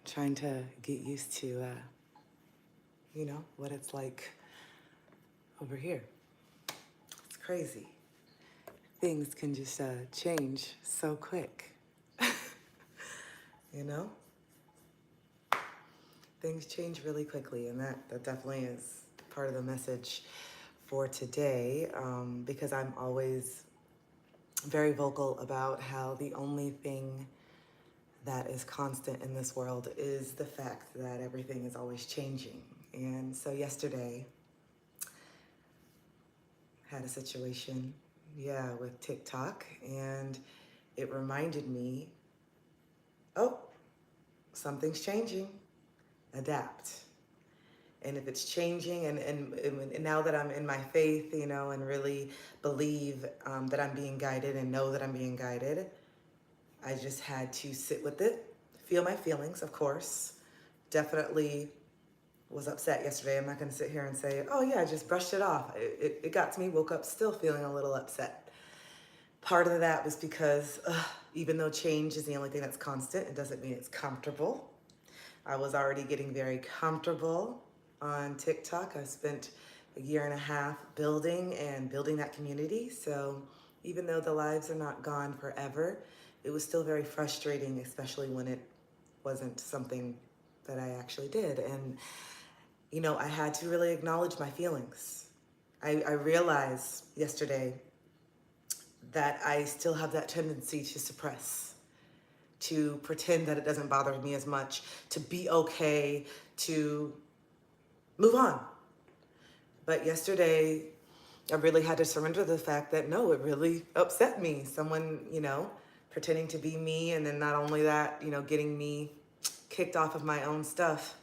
trying to get used to, what it's like over here. It's crazy. Things can just change so quick. you know? Things change really quickly, and that definitely is part of the message for today, because I'm always very vocal about how the only thing that is constant in this world is the fact that everything is always changing. And so yesterday, had a situation, with TikTok, and it reminded me, oh, something's changing, adapt. And if it's changing, and now that I'm in my faith, and really believe that I'm being guided and know that I'm being guided, I just had to sit with it, feel my feelings, of course. Definitely was upset yesterday. I'm not going to sit here and say, oh yeah, I just brushed it off. It got to me, woke up still feeling a little upset. Part of that was because even though change is the only thing that's constant, it doesn't mean it's comfortable. I was already getting very comfortable on TikTok. I spent a year and a half building that community. So even though the lives are not gone forever, it was still very frustrating, especially when it wasn't something that I actually did. And, I had to really acknowledge my feelings. I realized yesterday that I still have that tendency to suppress, to pretend that it doesn't bother me as much, to be okay, to move on. But yesterday, I really had to surrender to the fact that no, it really upset me. Someone, pretending to be me, and then not only that, getting me kicked off of my own stuff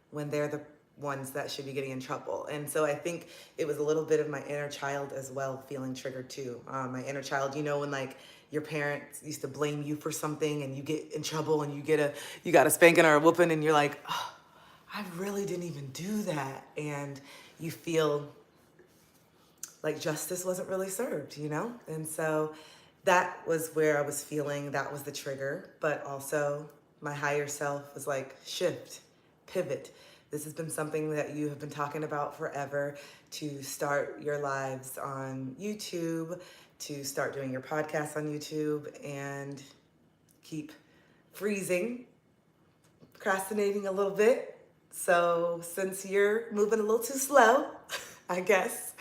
when they're the ones that should be getting in trouble. And so I think it was a little bit of my inner child as well feeling triggered too. My inner child, when like your parents used to blame you for something and you get in trouble and you got a spanking or a whooping, and you're like, oh, I really didn't even do that. And you feel like justice wasn't really served, And so that was where I was feeling, that was the trigger. But also my higher self was like, shift, pivot. This has been something that you have been talking about forever, to start your lives on YouTube, to start doing your podcast on YouTube, and keep freezing, procrastinating a little bit. So since you're moving a little too slow, I guess,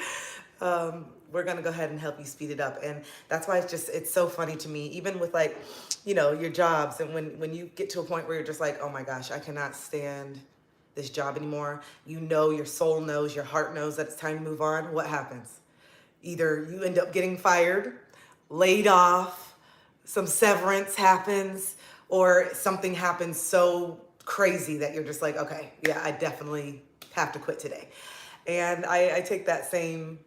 we're gonna go ahead and help you speed it up. And that's why it's so funny to me, even with like, your jobs, and when you get to a point where you're just like, oh my gosh, I cannot stand this job anymore. Your soul knows, your heart knows that it's time to move on. What happens? Either you end up getting fired, laid off, some severance happens, or something happens so crazy that you're just like, okay, yeah, I definitely have to quit today. And I take that same,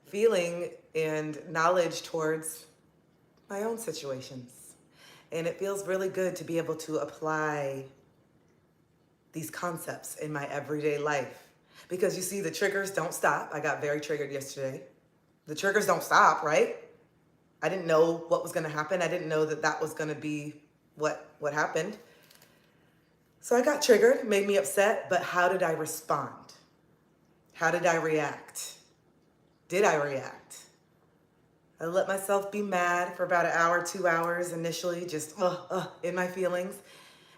feeling and knowledge towards my own situations. And it feels really good to be able to apply these concepts in my everyday life. Because you see, the triggers don't stop. I got very triggered yesterday. The triggers don't stop, right? I didn't know what was going to happen. I didn't know that was going to be what happened. So I got triggered, made me upset, but how did I respond? How did I react? Did I react? I let myself be mad for about an hour, 2 hours initially, just in my feelings.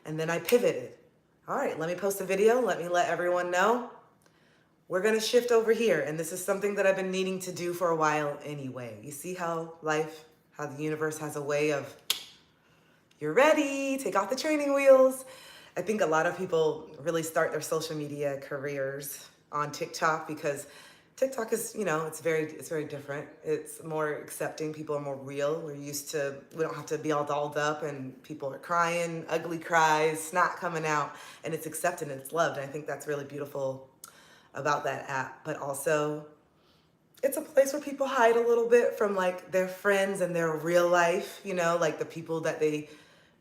And then I pivoted. All right, let me post a video. Let me let everyone know. We're going to shift over here. And this is something that I've been needing to do for a while anyway. You see how the universe has a way of, you're ready, take off the training wheels. I think a lot of people really start their social media careers on TikTok because TikTok is, it's very different. It's more accepting. People are more real. We don't have to be all dolled up and people are crying, ugly cries, snot coming out, and it's accepted and it's loved. And I think that's really beautiful about that app. But also, it's a place where people hide a little bit from like their friends and their real life, like the people that they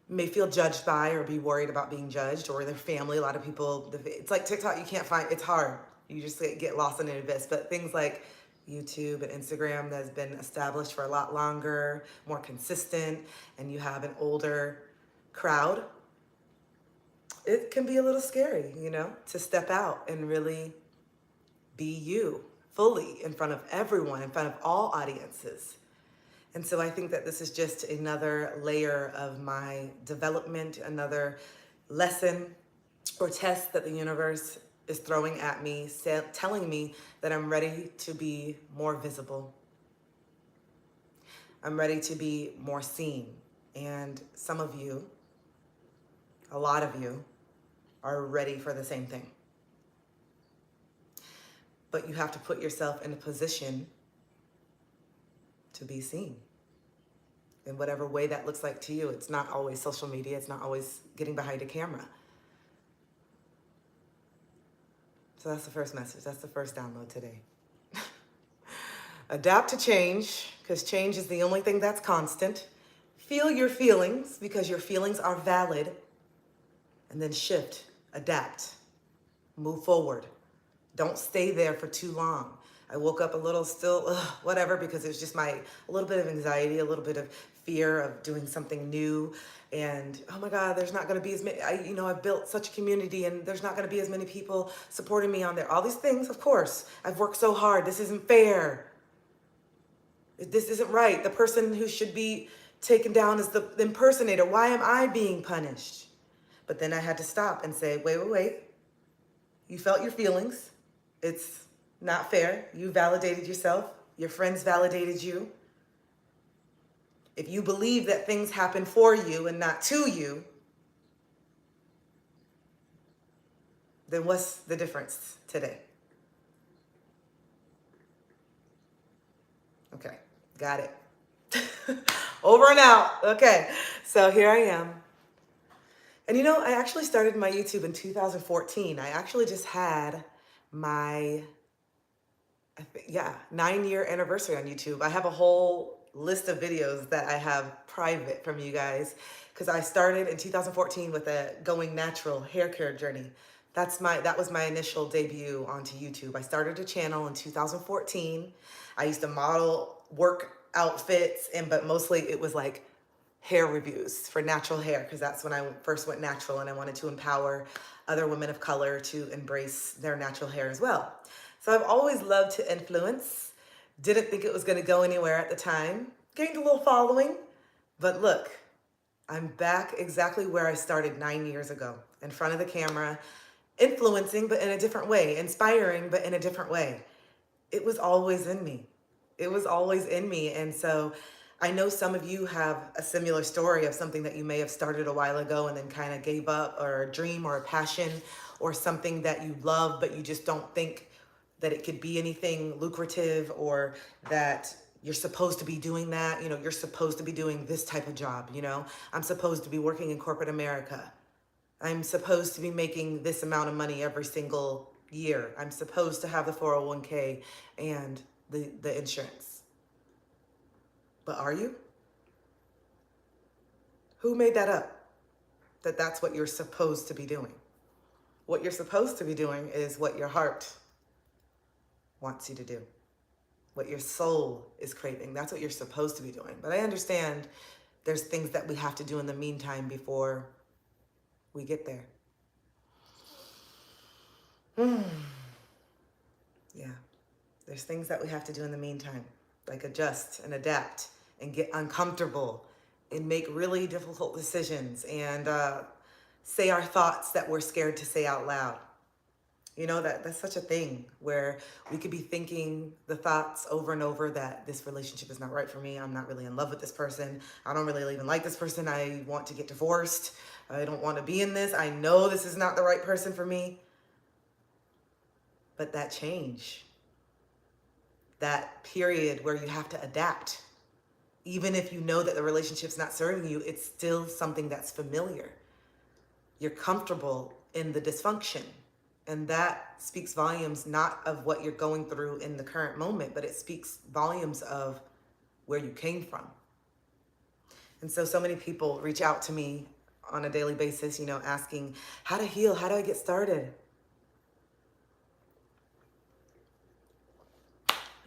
may feel judged by or be worried about being judged, or their family. A lot of people, it's like TikTok, you can't find, it's hard. You just get lost in an abyss. But things like YouTube and Instagram that has been established for a lot longer, more consistent, and you have an older crowd, it can be a little scary, to step out and really be you fully in front of everyone, in front of all audiences. And so I think that this is just another layer of my development, another lesson or test that the universe is throwing at me, telling me that I'm ready to be more visible. I'm ready to be more seen. And some of you, a lot of you, are ready for the same thing. But you have to put yourself in a position to be seen in whatever way that looks like to you. It's not always social media. It's not always getting behind a camera. So that's the first message. That's the first download today. Adapt to change, because change is the only thing that's constant. Feel your feelings, because your feelings are valid. And then shift, adapt, move forward. Don't stay there for too long. I woke up a little still, whatever, because it was just a little bit of anxiety, a little bit of fear of doing something new. And, oh my God, there's not going to be as many, I've built such a community and there's not going to be as many people supporting me on there. All these things, of course, I've worked so hard. This isn't fair. This isn't right. The person who should be taken down is the impersonator. Why am I being punished? But then I had to stop and say, wait. You felt your feelings. It's not fair. You validated yourself. Your friends validated you. If you believe that things happen for you and not to you, then what's the difference today? Okay, got it. Over and out. Okay, so here I am. And I actually started my YouTube in 2014. I actually just had my 9-year anniversary on YouTube. I have a whole list of videos that I have private from you guys, because I started in 2014 with a going natural hair care journey. That was my initial debut onto YouTube. I started a channel in 2014. I used to model work outfits, but mostly it was like hair reviews for natural hair, because that's when I first went natural, and I wanted to empower other women of color to embrace their natural hair as well. So I've always loved to influence. Didn't think it was going to go anywhere at the time. Gained a little following, but look, I'm back exactly where I started 9 years ago, in front of the camera, influencing, but in a different way, inspiring, but in a different way. It was always in me. It was always in me. And so I know some of you have a similar story of something that you may have started a while ago and then kind of gave up, or a dream or a passion or something that you love, but you just don't think that it could be anything lucrative, or that you're supposed to be doing that. You're supposed to be doing this type of job. I'm supposed to be working in corporate America. I'm supposed to be making this amount of money every single year. I'm supposed to have the 401k and the insurance. But are you? Who made that up? That's what you're supposed to be doing. What you're supposed to be doing is what your heart wants you to do. What your soul is craving. That's what you're supposed to be doing. But I understand there's things that we have to do in the meantime before we get there. Yeah. There's things that we have to do in the meantime, like adjust and adapt and get uncomfortable and make really difficult decisions and say our thoughts that we're scared to say out loud. That's such a thing, where we could be thinking the thoughts over and over that this relationship is not right for me. I'm not really in love with this person. I don't really even like this person. I want to get divorced. I don't want to be in this. I know this is not the right person for me. But that change, that period where you have to adapt, even if you know that the relationship's not serving you, it's still something that's familiar. You're comfortable in the dysfunction. And that speaks volumes, not of what you're going through in the current moment, but it speaks volumes of where you came from. And so many people reach out to me on a daily basis, asking how to heal, how do I get started?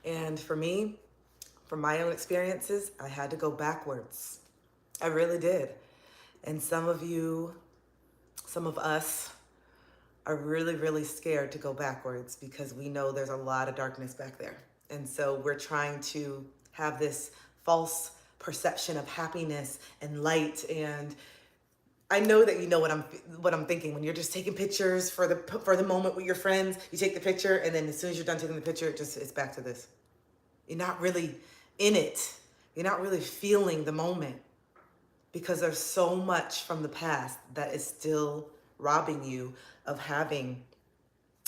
And for me, from my own experiences, I had to go backwards. I really did. And some of us are really, really scared to go backwards because we know there's a lot of darkness back there. And so we're trying to have this false perception of happiness and light. And I know that you know what I'm thinking when you're just taking pictures for the moment with your friends. You take the picture, and then as soon as you're done taking the picture, it's back to this. You're not really in it. You're not really feeling the moment because there's so much from the past that is still robbing you of having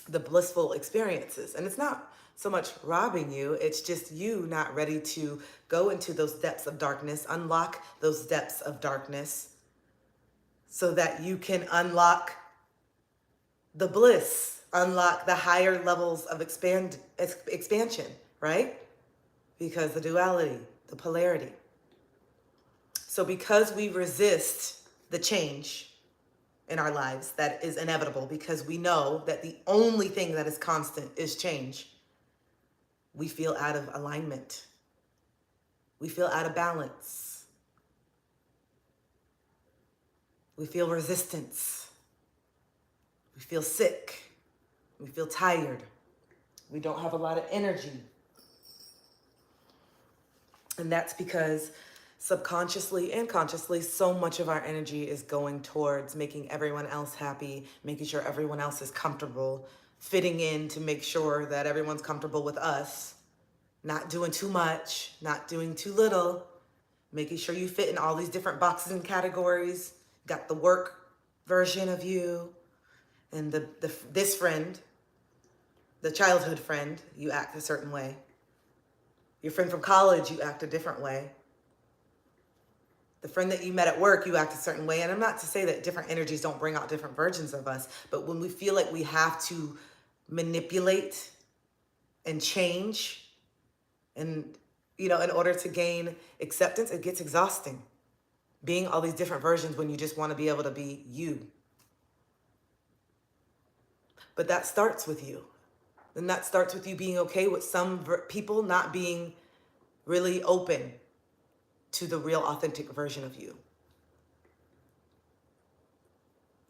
the blissful experiences. And it's not so much robbing you, it's just you not ready to go into those depths of darkness, unlock those depths of darkness so that you can unlock the bliss, unlock the higher levels of expansion, right? Because the duality, the polarity. So because we resist the change in our lives that is inevitable, because we know that the only thing that is constant is change, we feel out of alignment. We feel out of balance. We feel resistance. We feel sick. We feel tired. We don't have a lot of energy. And that's because subconsciously and consciously, so much of our energy is going towards making everyone else happy, making sure everyone else is comfortable, fitting in to make sure that everyone's comfortable with us, not doing too much, not doing too little, making sure you fit in all these different boxes and categories. Got the work version of you, and this friend, the childhood friend, you act a certain way. Your friend from college, you act a different way. The friend that you met at work, you act a certain way. And I'm not to say that different energies don't bring out different versions of us, but when we feel like we have to manipulate and change and, in order to gain acceptance, it gets exhausting. Being all these different versions when you just want to be able to be you. But that starts with you. And that starts with you being okay with some people not being really open to the real authentic version of you.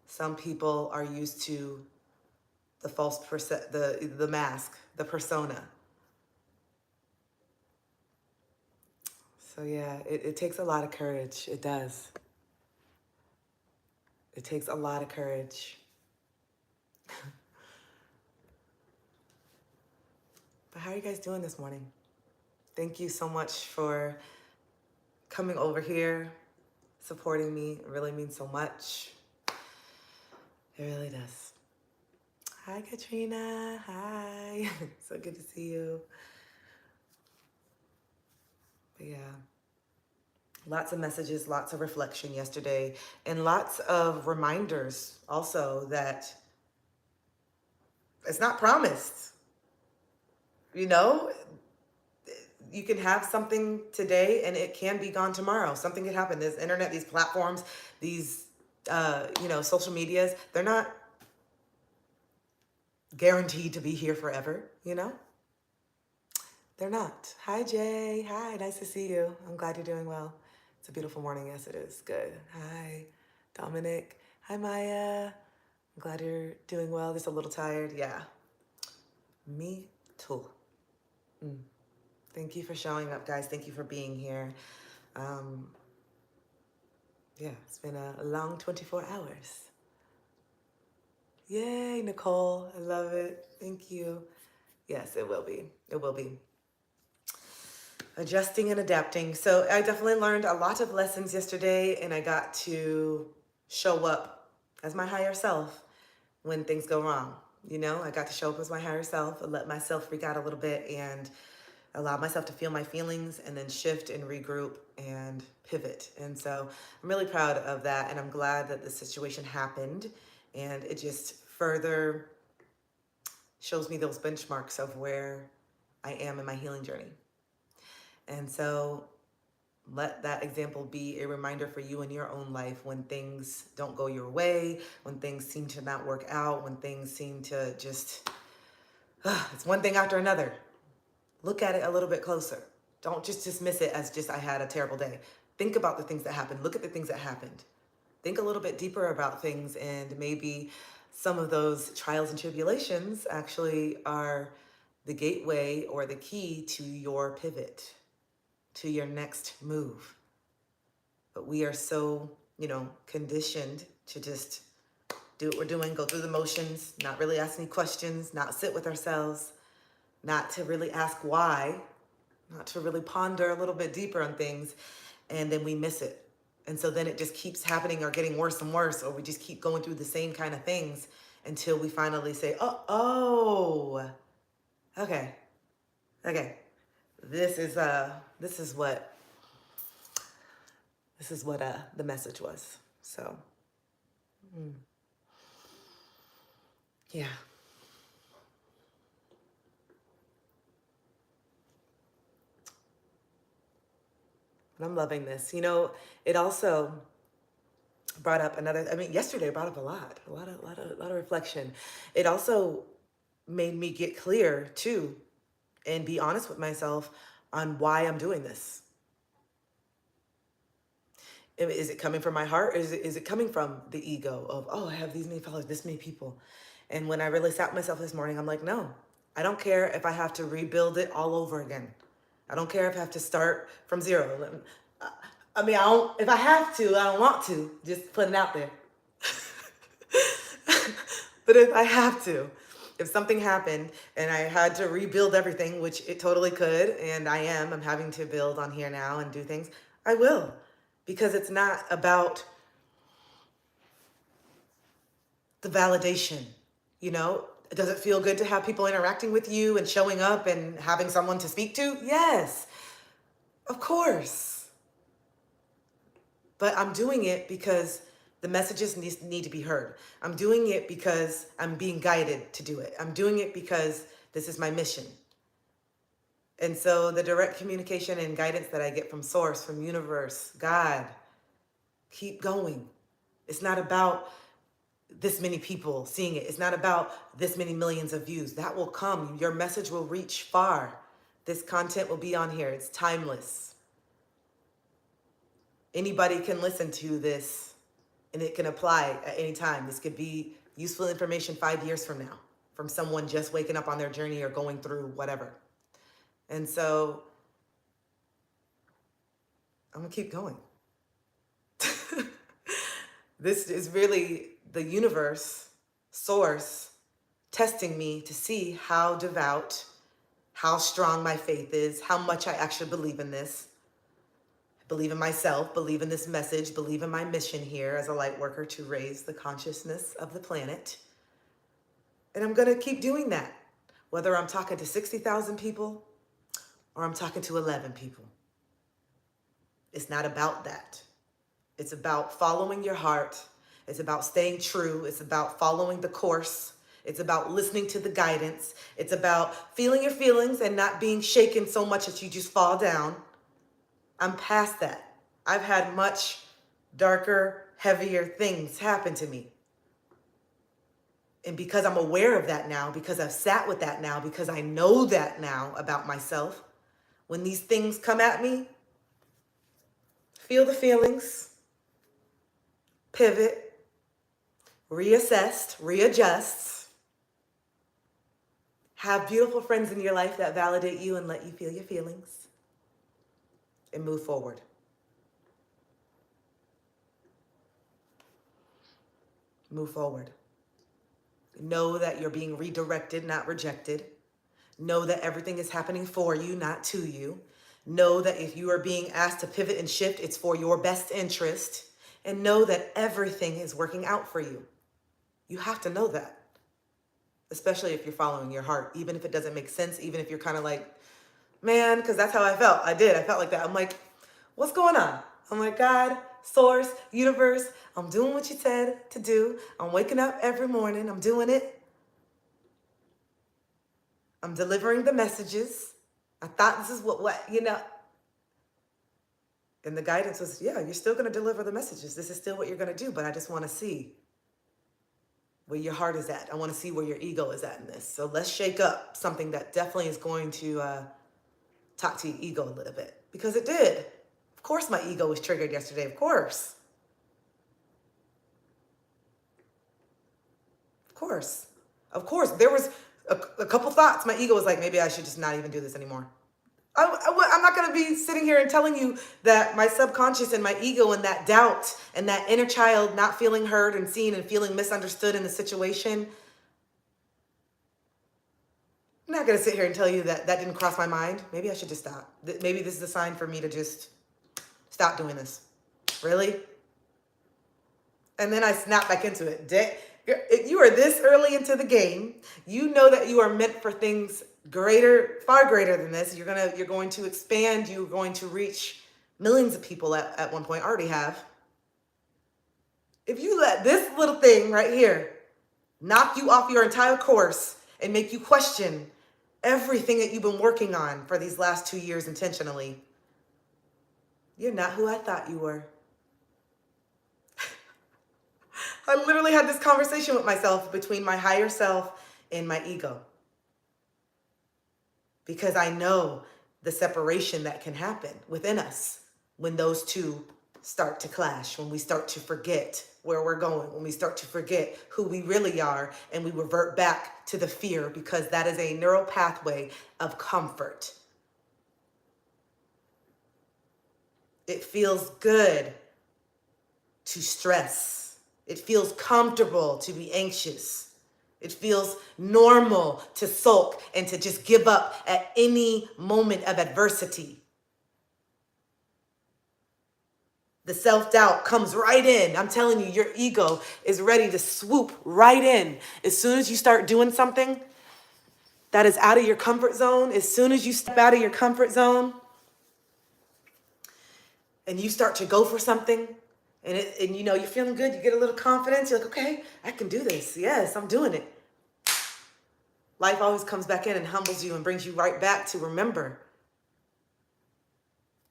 Some people are used to the false the mask, the persona. So yeah, it takes a lot of courage. It does. It takes a lot of courage. But how are you guys doing this morning? Thank you so much for coming over here, supporting me. It really means so much. It really does. Hi, Katrina. Hi. So good to see you. But yeah, lots of messages, lots of reflection yesterday, and lots of reminders also that it's not promised. You can have something today and it can be gone tomorrow. Something can happen. This internet, these platforms, these, social medias, they're not guaranteed to be here forever, They're not. Hi, Jay. Hi, nice to see you. I'm glad you're doing well. It's a beautiful morning. Yes, it is. Good. Hi, Dominic. Hi, Maya. I'm glad you're doing well. Just a little tired. Yeah. Me too. Thank you for showing up, guys. Thank you for being here. Yeah, it's been a long 24 hours. Yay, Nicole. I love it. Thank you. Yes, it will be. It will be. Adjusting and adapting. So I definitely learned a lot of lessons yesterday, and I got to show up as my higher self when things go wrong. I got to show up as my higher self and let myself freak out a little bit and allow myself to feel my feelings and then shift and regroup and pivot. And so I'm really proud of that. And I'm glad that the situation happened, and it just further shows me those benchmarks of where I am in my healing journey. And so let that example be a reminder for you in your own life when things don't go your way, when things seem to not work out, when things seem to just, it's one thing after another. Look at it a little bit closer. Don't just dismiss it as just, I had a terrible day. Think about the things that happened. Look at the things that happened. think a little bit deeper about things, and maybe some of those trials and tribulations actually are the gateway or the key to your pivot, to your next move. But we are so, conditioned to just do what we're doing, go through the motions, not really ask any questions, not sit with ourselves, not to really ask why, not to really ponder a little bit deeper on things, and then we miss it. And so then it just keeps happening or getting worse and worse, or we just keep going through the same kind of things until we finally say, okay, this is what the message was. So, yeah. I'm loving this. It also brought up yesterday brought up a lot of reflection. It also made me get clear too and be honest with myself on why I'm doing this. Is it coming from my heart, or is it coming from the ego of, oh, I have these many followers, this many people? And when I really sat with myself this morning, I'm like, no, I don't care if I have to rebuild it all over again. I don't care if I have to start from zero. If I have to, I don't want to, just put it out there. But if I have to, if something happened and I had to rebuild everything, which it totally could, and I'm having to build on here now and do things, I will. Because it's not about the validation, Does it feel good to have people interacting with you and showing up and having someone to speak to? Yes, of course. But I'm doing it because the messages need to be heard. I'm doing it because I'm being guided to do it. I'm doing it because this is my mission. And so the direct communication and guidance that I get from Source, from Universe, God, keep going. It's not about this many people seeing it. It's not about this many millions of views. That will come. Your message will reach far. This content will be on here. It's timeless. Anybody can listen to this and it can apply at any time. This could be useful information 5 years from now from someone just waking up on their journey or going through whatever. And so I'm gonna keep going. This is really the universe, Source, testing me to see how devout, how strong my faith is, how much I actually believe in this. Believe in myself, believe in this message, believe in my mission here as a light worker to raise the consciousness of the planet. And I'm gonna keep doing that, whether I'm talking to 60,000 people or I'm talking to 11 people. It's not about that. It's about following your heart. It's about staying true. It's about following the course. It's about listening to the guidance. It's about feeling your feelings and not being shaken so much that you just fall down. I'm past that. I've had much darker, heavier things happen to me. And because I'm aware of that now, because I've sat with that now, because I know that now about myself, when these things come at me, feel the feelings, pivot, reassess, readjust. Have beautiful friends in your life that validate you and let you feel your feelings. And move forward. Move forward. Know that you're being redirected, not rejected. Know that everything is happening for you, not to you. Know that if you are being asked to pivot and shift, it's for your best interest. And know that everything is working out for you. You have to know that. Especially if you're following your heart, even if it doesn't make sense, even if you're kind of like, man, because that's how I felt. I felt like that. I'm like, what's going on? I'm like, God, Source, Universe, I'm doing what you said to do. I'm waking up every morning. I'm doing it. I'm delivering the messages. I thought this is And the guidance was, yeah, you're still going to deliver the messages. This is still what you're going to do, but I just want to see where your heart is at. I want to see where your ego is at in this. So let's shake up something that definitely is going to talk to your ego a little bit, because it did. Of course my ego was triggered yesterday, of course. course. Of course. There was a couple thoughts. My ego was like, maybe I should just not even do this anymore. I'm not going to be sitting here and telling you that my subconscious and my ego and that doubt and that inner child not feeling heard and seen and feeling misunderstood in the situation. I'm not going to sit here and tell you that that didn't cross my mind. Maybe I should just stop. Maybe this is a sign for me to just stop doing this. Really? And then I snap back into it. You are this early into the game. You know that you are meant for things greater, far greater than this. You're going to expand. You're going to reach millions of people at one point. Already have. If you let this little thing right here knock you off your entire course and make you question everything that you've been working on for these last 2 years intentionally, you're not who I thought you were. I literally had this conversation with myself between my higher self and my ego. Because I know the separation that can happen within us when those two start to clash, when we start to forget where we're going, when we start to forget who we really are, and we revert back to the fear, because that is a neural pathway of comfort. It feels good to stress. It feels comfortable to be anxious. It feels normal to sulk and to just give up at any moment of adversity. The self-doubt comes right in. I'm telling you, your ego is ready to swoop right in. As soon as you start doing something that is out of your comfort zone, as soon as you step out of your comfort zone and you start to go for something, and you know, you're feeling good, you get a little confidence, you're like, okay, I can do this. Yes, I'm doing it. Life always comes back in and humbles you and brings you right back to remember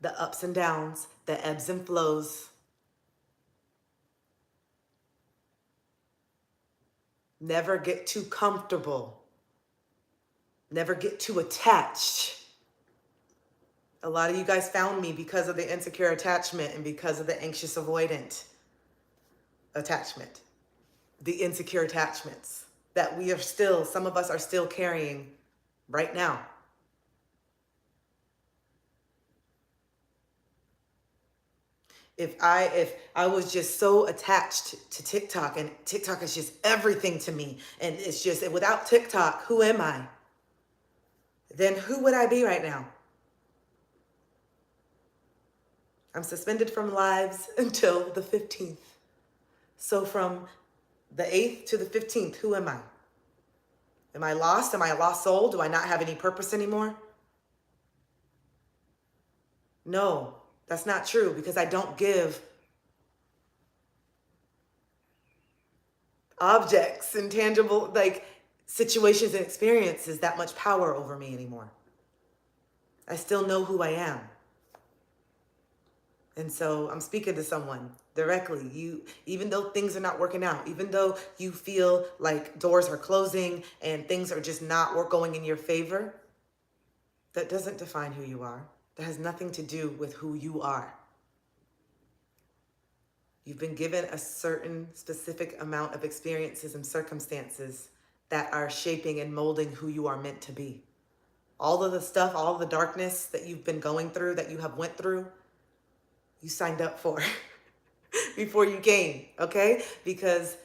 the ups and downs, the ebbs and flows. Never get too comfortable. Never get too attached. A lot of you guys found me because of the insecure attachment and because of the anxious avoidant attachment. The insecure attachments that we are still, some of us are still carrying right now. If I was just so attached to TikTok, and TikTok is just everything to me, and it's just, without TikTok, who am I? Then who would I be right now? I'm suspended from lives until the 15th. So from the 8th to the 15th, who am I? Am I lost? Am I a lost soul? Do I not have any purpose anymore? No, that's not true, because I don't give objects and tangible, like situations and experiences, that much power over me anymore. I still know who I am. And so I'm speaking to someone directly. You, even though things are not working out, even though you feel like doors are closing and things are just not going in your favor, that doesn't define who you are. That has nothing to do with who you are. You've been given a certain specific amount of experiences and circumstances that are shaping and molding who you are meant to be. All of the stuff, all of the darkness that you've been going through, that you have went through, you signed up for before you came, okay? Because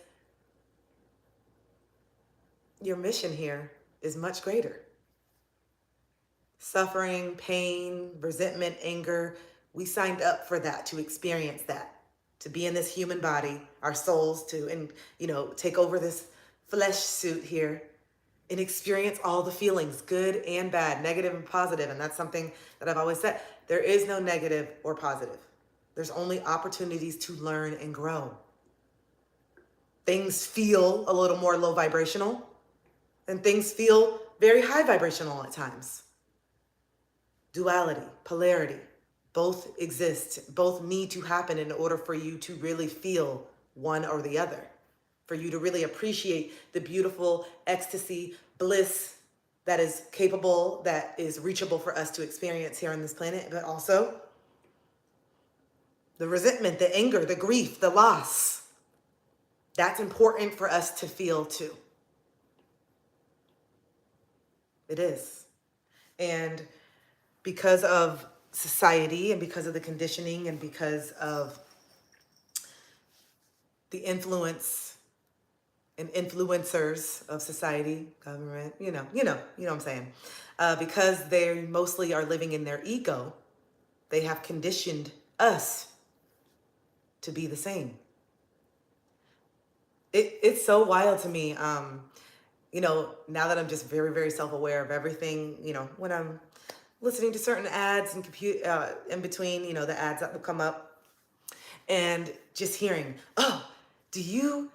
your mission here is much greater. Suffering, pain, resentment, anger, we signed up for that, to experience that, to be in this human body, our souls, and take over this flesh suit here and experience all the feelings, good and bad, negative and positive. And that's something that I've always said. There is no negative or positive. There's only opportunities to learn and grow. Things feel a little more low vibrational, and things feel very high vibrational at times. Duality, polarity, both exist, both need to happen in order for you to really feel one or the other, for you to really appreciate the beautiful ecstasy, bliss that is capable, that is reachable for us to experience here on this planet, but also the resentment, the anger, the grief, the loss. That's important for us to feel too. It is. And because of society and because of the conditioning and because of the influence and influencers of society, government, you know what I'm saying. Because they mostly are living in their ego, they have conditioned us to be the same. It's so wild to me. Now that I'm just very, very self-aware of everything, when I'm listening to certain ads and in between, the ads that will come up and just hearing, oh, do you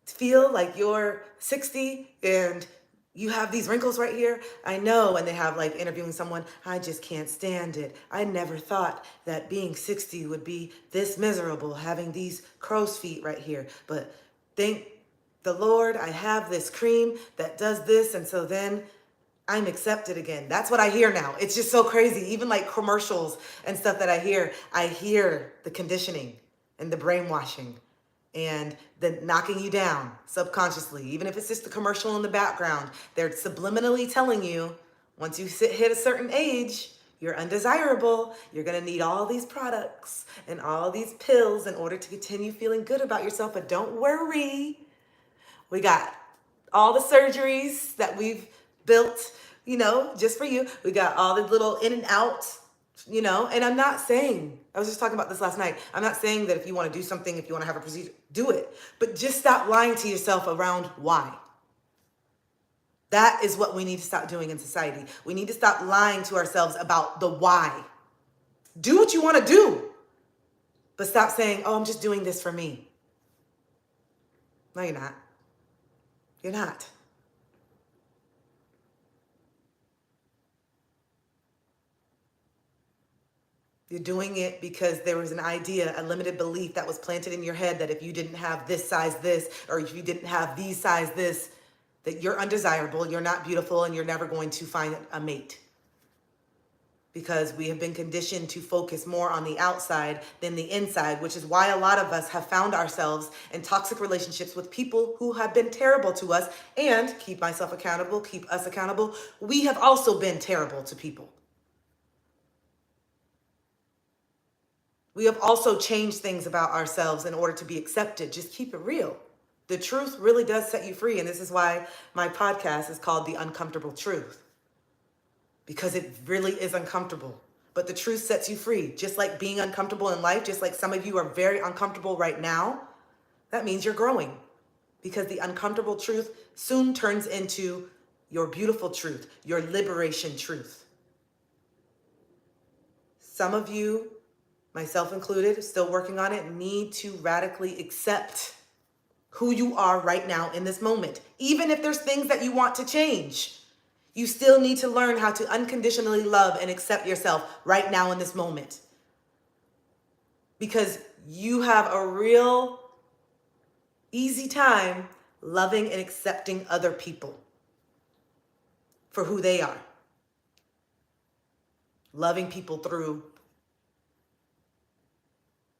feel like you're 60 and you have these wrinkles right here? I know. And they have like interviewing someone, I just can't stand it. I never thought that being 60 would be this miserable, having these crow's feet right here. But thank the Lord, I have this cream that does this. And so then I'm accepted again. That's what I hear now. It's just so crazy. Even like commercials and stuff that I hear the conditioning and the brainwashing and the knocking you down subconsciously. Even if it's just the commercial in the background, they're subliminally telling you, once you hit a certain age, you're undesirable. You're going to need all these products and all these pills in order to continue feeling good about yourself. But don't worry. We got all the surgeries that we've built, just for you. We got all the little in and out, and I'm not saying, I was just talking about this last night. I'm not saying that if you want to do something, if you want to have a procedure, do it. But just stop lying to yourself around why. That is what we need to stop doing in society. We need to stop lying to ourselves about the why. Do what you want to do, but stop saying, oh, I'm just doing this for me. No, you're not. You're not. You're doing it because there was an idea, a limited belief that was planted in your head that if you didn't have this size this, or if you didn't have these size this, that you're undesirable, you're not beautiful, and you're never going to find a mate. Because we have been conditioned to focus more on the outside than the inside, which is why a lot of us have found ourselves in toxic relationships with people who have been terrible to us. And keep myself accountable, keep us accountable. We have also been terrible to people. We have also changed things about ourselves in order to be accepted. Just keep it real. The truth really does set you free. And this is why my podcast is called The Uncomfortable Truth. Because it really is uncomfortable. But the truth sets you free. Just like being uncomfortable in life, just like some of you are very uncomfortable right now, that means you're growing. Because the uncomfortable truth soon turns into your beautiful truth, your liberation truth. Some of you, myself included, still working on it, need to radically accept who you are right now in this moment. Even if there's things that you want to change, you still need to learn how to unconditionally love and accept yourself right now in this moment. Because you have a real easy time loving and accepting other people for who they are. Loving people through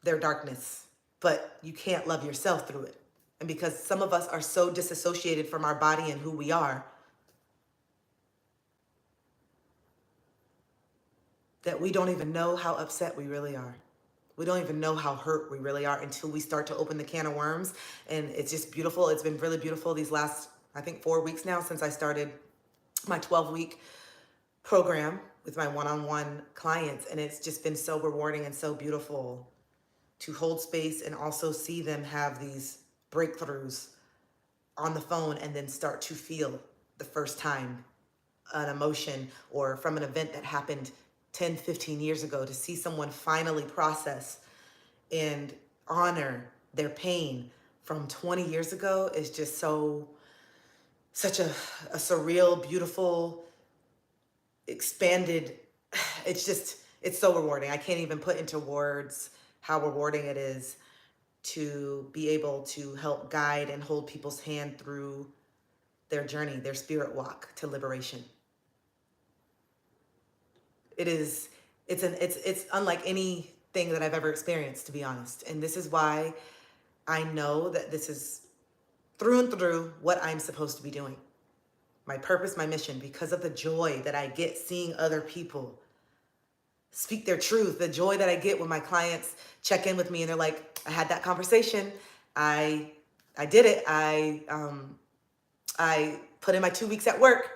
their darkness, but you can't love yourself through it. And because some of us are so disassociated from our body and who we are, that we don't even know how upset we really are. We don't even know how hurt we really are until we start to open the can of worms. And it's just beautiful. It's been really beautiful these last, I think, 4 weeks now since I started my 12-week program with my one-on-one clients. And it's just been so rewarding and so beautiful to hold space and also see them have these breakthroughs on the phone and then start to feel the first time an emotion or from an event that happened 10, 15 years ago, to see someone finally process and honor their pain from 20 years ago is just such a surreal, beautiful, expanded, it's so rewarding. I can't even put into words how rewarding it is to be able to help guide and hold people's hand through their journey, their spirit walk to liberation. It's unlike anything that I've ever experienced, to be honest. And this is why I know that this is through and through what I'm supposed to be doing. my purpose, my mission, because of the joy that I get seeing other people speak their truth, the joy that I get when my clients check in with me and they're like, I had that conversation. I did it. I put in my 2 weeks at work.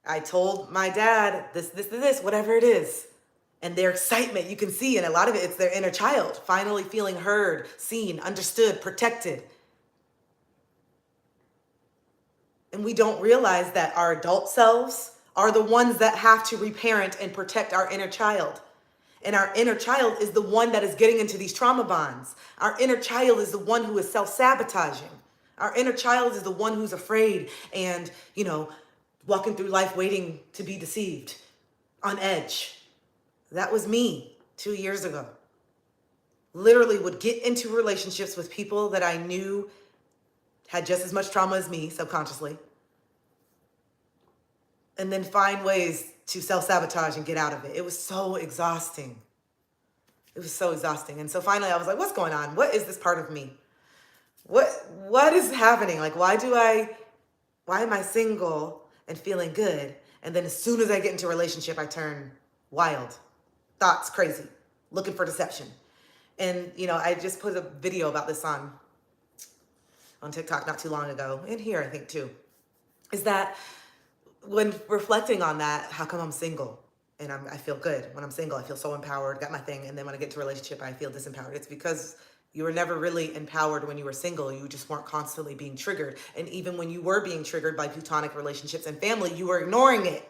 I told my dad this, whatever it is. And their excitement, you can see, and a lot of it, it's their inner child, finally feeling heard, seen, understood, protected. And we don't realize that our adult selves are the ones that have to reparent and protect our inner child. And our inner child is the one that is getting into these trauma bonds. Our inner child is the one who is self-sabotaging. Our inner child is the one who's afraid and, walking through life waiting to be deceived, on edge. That was me 2 years ago. Literally would get into relationships with people that I knew had just as much trauma as me subconsciously, and then find ways to self-sabotage and get out of it. It was so exhausting. It was so exhausting. And so finally I was like, what's going on? What is this part of me? What is happening? Like, why am I single and feeling good? And then as soon as I get into a relationship, I turn wild, thoughts crazy, looking for deception. And, I just put a video about this on TikTok not too long ago, and here I think too, is that when reflecting on that, how come I'm single and I feel good? When I'm single, I feel so empowered, got my thing. And then when I get to a relationship, I feel disempowered. It's because you were never really empowered when you were single. You just weren't constantly being triggered. And even when you were being triggered by platonic relationships and family, you were ignoring it.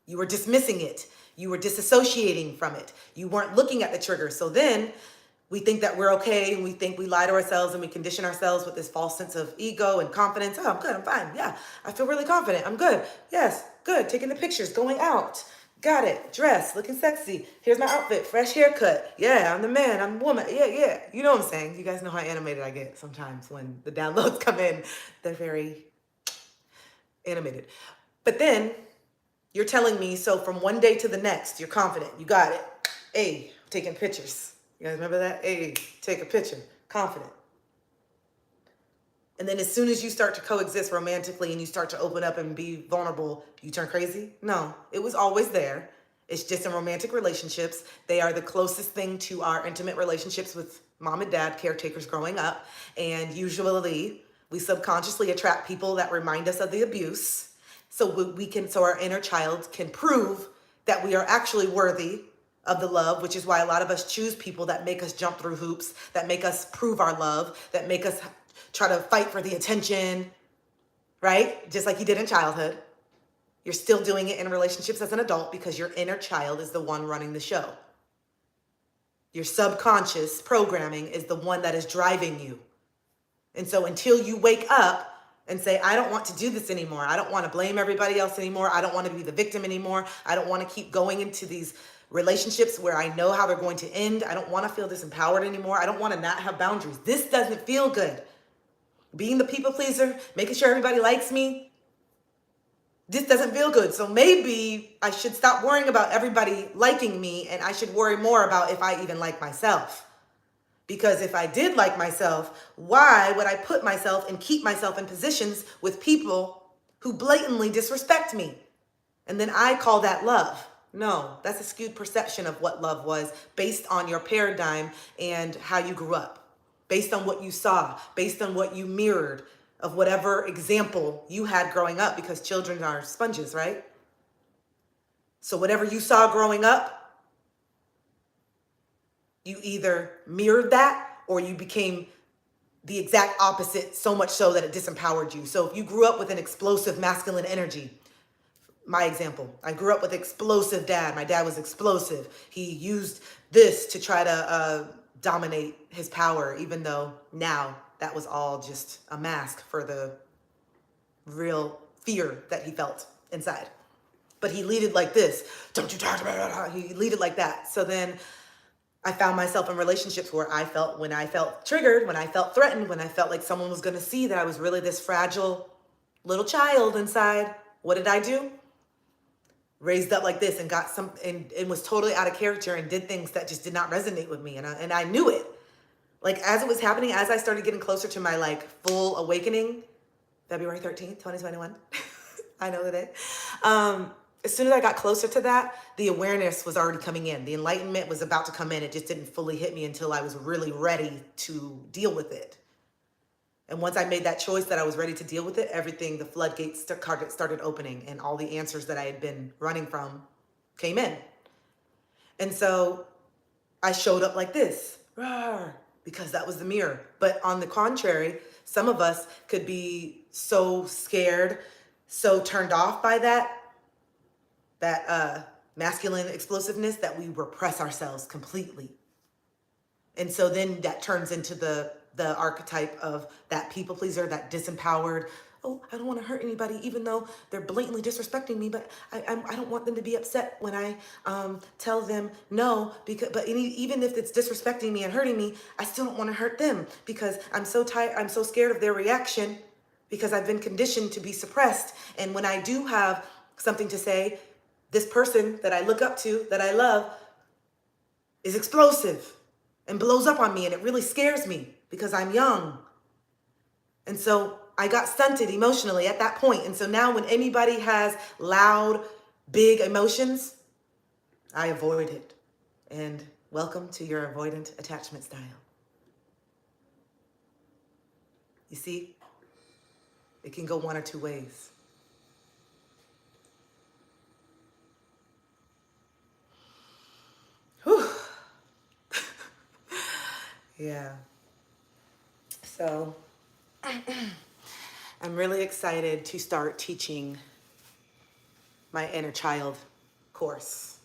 You were dismissing it. You were disassociating from it. You weren't looking at the trigger. So then we think that we're okay, and we think we lie to ourselves, and we condition ourselves with this false sense of ego and confidence. Oh, I'm good, I'm fine. Yeah, I feel really confident. I'm good. Yes, good. Taking the pictures, going out. Got it. Dress, looking sexy. Here's my outfit, fresh haircut. Yeah, I'm the man, I'm the woman. Yeah. You know what I'm saying? You guys know how animated I get sometimes when the downloads come in. They're very animated. But then you're telling me, so from one day to the next, you're confident. You got it. Hey, taking pictures. You guys remember that? Hey, take a picture. Confident. And then as soon as you start to coexist romantically and you start to open up and be vulnerable, you turn crazy? No, it was always there. It's just in romantic relationships. They are the closest thing to our intimate relationships with mom and dad, caretakers growing up. And usually we subconsciously attract people that remind us of the abuse. So our inner child can prove that we are actually worthy of the love, which is why a lot of us choose people that make us jump through hoops, that make us prove our love, that make us try to fight for the attention, right? Just like you did in childhood. You're still doing it in relationships as an adult because your inner child is the one running the show. Your subconscious programming is the one that is driving you. And so until you wake up and say, I don't want to do this anymore. I don't want to blame everybody else anymore. I don't want to be the victim anymore. I don't want to keep going into these relationships where I know how they're going to end. I don't want to feel disempowered anymore. I don't want to not have boundaries. This doesn't feel good. Being the people pleaser, making sure everybody likes me, this doesn't feel good. So maybe I should stop worrying about everybody liking me, and I should worry more about if I even like myself. Because if I did like myself, why would I put myself and keep myself in positions with people who blatantly disrespect me? And then I call that love. No, that's a skewed perception of what love was based on your paradigm and how you grew up, based on what you saw, based on what you mirrored of whatever example you had growing up, because children are sponges, right? So whatever you saw growing up, you either mirrored that or you became the exact opposite, so much so that it disempowered you. So if you grew up with an explosive masculine energy, my example, I grew up with explosive dad. My dad was explosive. He used this to try to dominate his power, even though now that was all just a mask for the real fear that he felt inside. But he leaded like this. Don't you talk to me. He leaded like that. So then I found myself in relationships where when I felt triggered, when I felt threatened, when I felt like someone was going to see that I was really this fragile little child inside, what did I do? Raised up like this and got and was totally out of character and did things that just did not resonate with me. And I knew it. Like as it was happening, as I started getting closer to my like full awakening, February 13th, 2021. I know the day. As soon as I got closer to that, the awareness was already coming in. The enlightenment was about to come in. It just didn't fully hit me until I was really ready to deal with it. And once I made that choice that I was ready to deal with it, everything, the floodgates started opening, and all the answers that I had been running from came in. And so I showed up like this, because that was the mirror. But on the contrary, some of us could be so scared, so turned off by that masculine explosiveness that we repress ourselves completely. And so then that turns into the archetype of that people pleaser, that disempowered. Oh, I don't want to hurt anybody, even though they're blatantly disrespecting me. But I don't want them to be upset when I tell them no. But even if it's disrespecting me and hurting me, I still don't want to hurt them because I'm so tired. I'm so scared of their reaction because I've been conditioned to be suppressed. And when I do have something to say, this person that I look up to, that I love, is explosive and blows up on me, and it really scares me because I'm young. And so I got stunted emotionally at that point. And so now when anybody has loud, big emotions, I avoid it. And welcome to your avoidant attachment style. You see, it can go one or two ways. Whew. Yeah. So I'm really excited to start teaching my inner child course.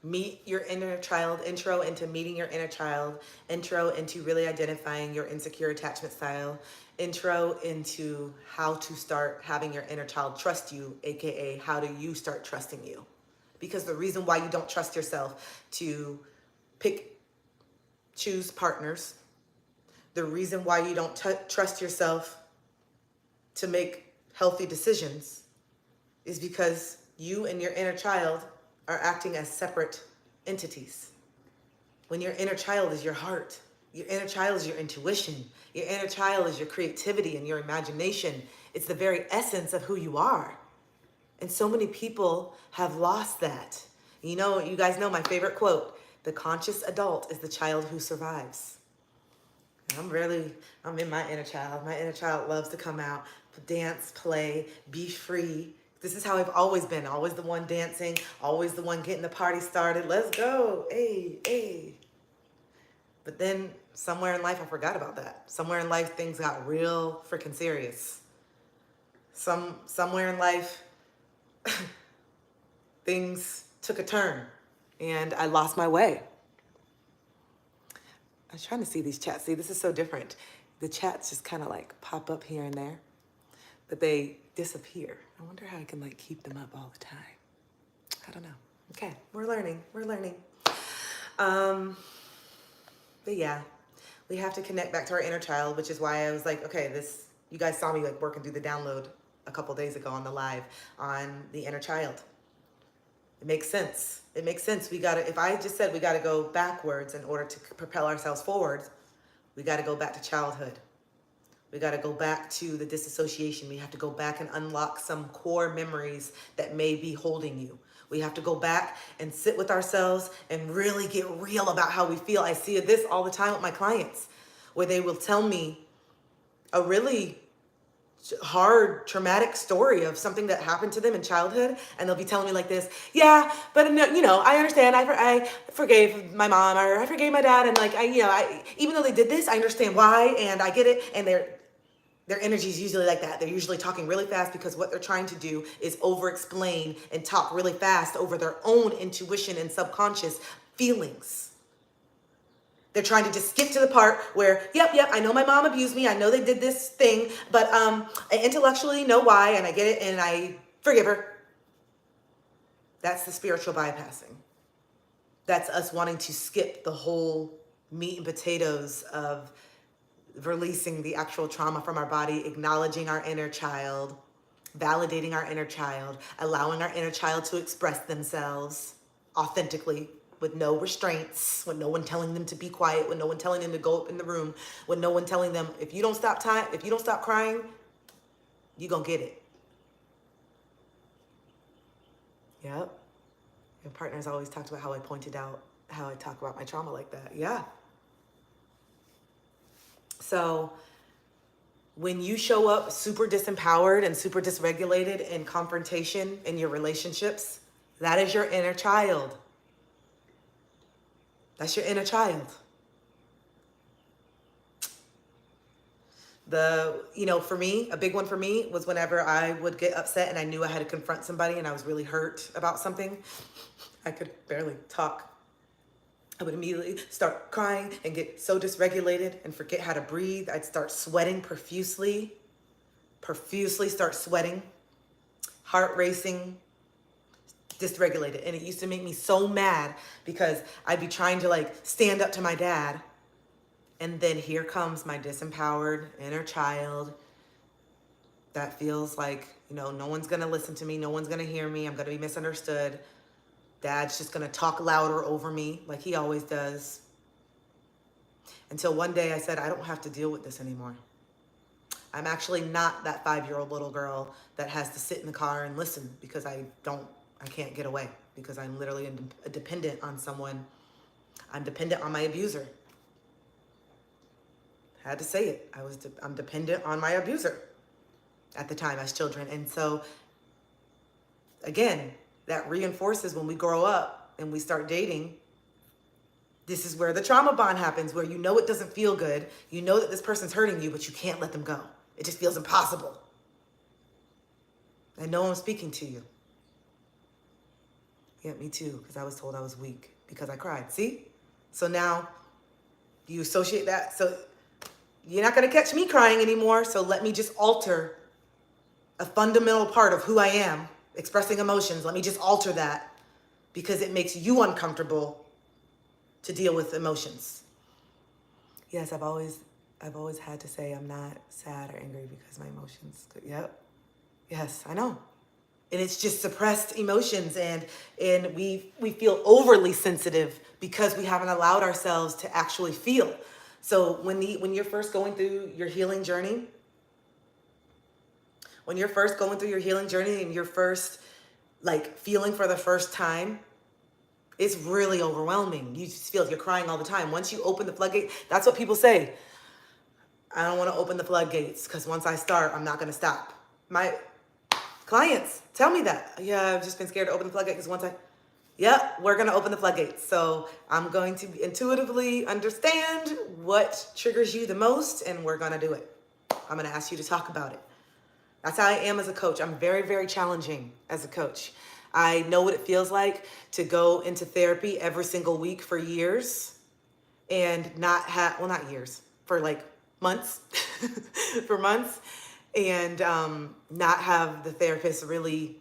Meet your inner child, intro into meeting your inner child, intro into really identifying your insecure attachment style, intro into how to start having your inner child trust you, aka how do you start trusting you? Because the reason why you don't trust yourself to choose partners, the reason why you don't trust yourself to make healthy decisions is because you and your inner child are acting as separate entities. When your inner child is your heart, your inner child is your intuition, your inner child is your creativity and your imagination. It's the very essence of who you are. And so many people have lost that. You know, you guys know my favorite quote, the conscious adult is the child who survives. I'm in my inner child. My inner child loves to come out, dance, play, be free. This is how I've always been. Always the one dancing, always the one getting the party started. Let's go, hey, hey. But then somewhere in life, I forgot about that. Somewhere in life, things got real freaking serious. Somewhere in life, things took a turn and I lost my way. I was trying to see these chats. See, this is so different. The chats just kind of like pop up here and there, but they disappear. I wonder how I can like keep them up all the time. I don't know. Okay, we're learning. But yeah, we have to connect back to our inner child, which is why I was like, okay, you guys saw me like working through the download a couple days ago on the live on the inner child. It makes sense. If I just said we gotta go backwards in order to propel ourselves forward, we gotta go back to childhood. We gotta go back to the disassociation. We have to go back and unlock some core memories that may be holding you. We have to go back and sit with ourselves and really get real about how we feel. I see this all the time with my clients, where they will tell me a really hard, traumatic story of something that happened to them in childhood, and they'll be telling me like this, yeah, but no, I understand. I forgave my mom, or I forgave my dad, and like even though they did this, I understand why, and I get it. And their energy is usually like that. They're usually talking really fast because what they're trying to do is over-explain and talk really fast over their own intuition and subconscious feelings. They're trying to just skip to the part where, yep, I know my mom abused me. I know they did this thing, but I intellectually know why, and I get it, and I forgive her. That's the spiritual bypassing. That's us wanting to skip the whole meat and potatoes of releasing the actual trauma from our body, acknowledging our inner child, validating our inner child, allowing our inner child to express themselves authentically, with no restraints, with no one telling them to be quiet, with no one telling them to go up in the room, with no one telling them, if you don't stop crying, You gonna get it. Yep. Your partner's always talked about how I pointed out how I talk about my trauma like that. Yeah. So when you show up super disempowered and super dysregulated in confrontation in your relationships, that is your inner child. That's your inner child. For me, a big one for me was whenever I would get upset and I knew I had to confront somebody and I was really hurt about something. I could barely talk. I would immediately start crying and get so dysregulated and forget how to breathe. I'd start sweating profusely start sweating, heart racing, dysregulated. And it used to make me so mad because I'd be trying to stand up to my dad. And then here comes my disempowered inner child that feels like, no one's going to listen to me. No one's going to hear me. I'm going to be misunderstood. Dad's just going to talk louder over me like he always does. Until one day I said, I don't have to deal with this anymore. I'm actually not that 5-year-old little girl that has to sit in the car and listen because I can't get away because I'm literally dependent on someone. I'm dependent on my abuser. I had to say it. I'm dependent on my abuser at the time as children. And so again, that reinforces when we grow up and we start dating. This is where the trauma bond happens, where it doesn't feel good. You know that this person's hurting you, but you can't let them go. It just feels impossible. I know I'm speaking to you. Yeah, me too, because I was told I was weak because I cried. See? So now you associate that. So you're not going to catch me crying anymore, so let me just alter a fundamental part of who I am, expressing emotions. Let me just alter that because it makes you uncomfortable to deal with emotions. Yes, I've always had to say I'm not sad or angry because my emotions. Yep. Yes, I know. And it's just suppressed emotions, and we feel overly sensitive because we haven't allowed ourselves to actually feel. So when you're first going through your healing journey, and you're first feeling for the first time, it's really overwhelming. You just feel like you're crying all the time. Once you open the floodgate, that's what people say. I don't want to open the floodgates because once I start, I'm not going to stop. My clients tell me that. Yeah, I've just been scared to open the floodgate because we're going to open the floodgates. So I'm going to intuitively understand what triggers you the most, and we're going to do it. I'm going to ask you to talk about it. That's how I am as a coach. I'm very, very challenging as a coach. I know what it feels like to go into therapy every single week for years and not years, for months, for months, and not have the therapist really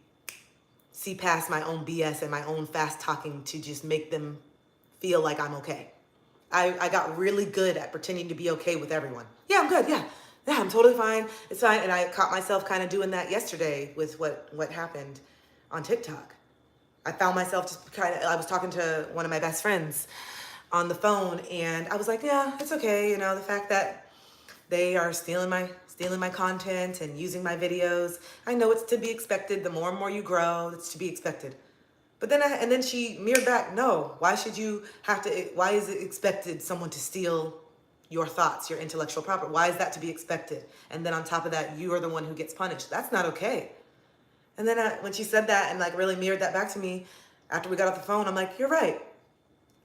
see past my own BS and my own fast talking to just make them feel like I'm okay. I got really good at pretending to be okay with everyone. Yeah, I'm good. Yeah, I'm totally fine. It's fine. And I caught myself kind of doing that yesterday with what happened on TikTok. I found myself just I was talking to one of my best friends on the phone, and I was like, yeah, it's okay. The fact that they are stealing my content and using my videos, I know it's to be expected. The more and more you grow, it's to be expected. But then she mirrored back, no, why is it expected someone to steal your thoughts, your intellectual property? Why is that to be expected? And then on top of that, you are the one who gets punished. That's not okay. And then when she said that and really mirrored that back to me after we got off the phone, I'm like, you're right.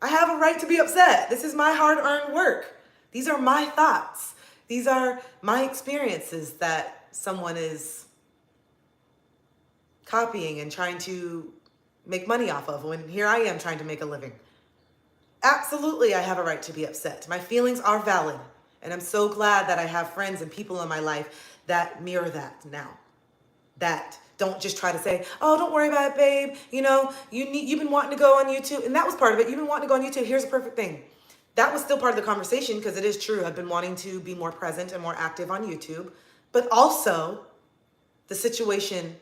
I have a right to be upset. This is my hard-earned work. These are my thoughts. These are my experiences that someone is copying and trying to make money off of when here I am trying to make a living. Absolutely, I have a right to be upset. My feelings are valid. And I'm so glad that I have friends and people in my life that mirror that now. That don't just try to say, oh, don't worry about it, babe. You've been wanting to go on YouTube. And that was part of it. You've been wanting to go on YouTube. Here's a perfect thing. That was still part of the conversation because it is true. I've been wanting to be more present and more active on YouTube. But also, the situation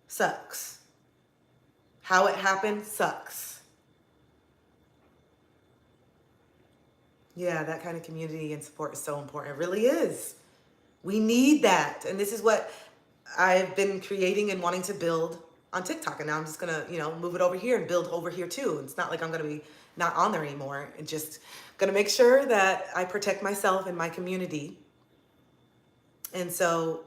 sucks. How it happened sucks. Yeah, that kind of community and support is so important. It really is. We need that. And this is what I've been creating and wanting to build on TikTok, and now I'm just gonna, move it over here and build over here too. It's not like I'm gonna be not on there anymore. And just gonna make sure that I protect myself and my community. And so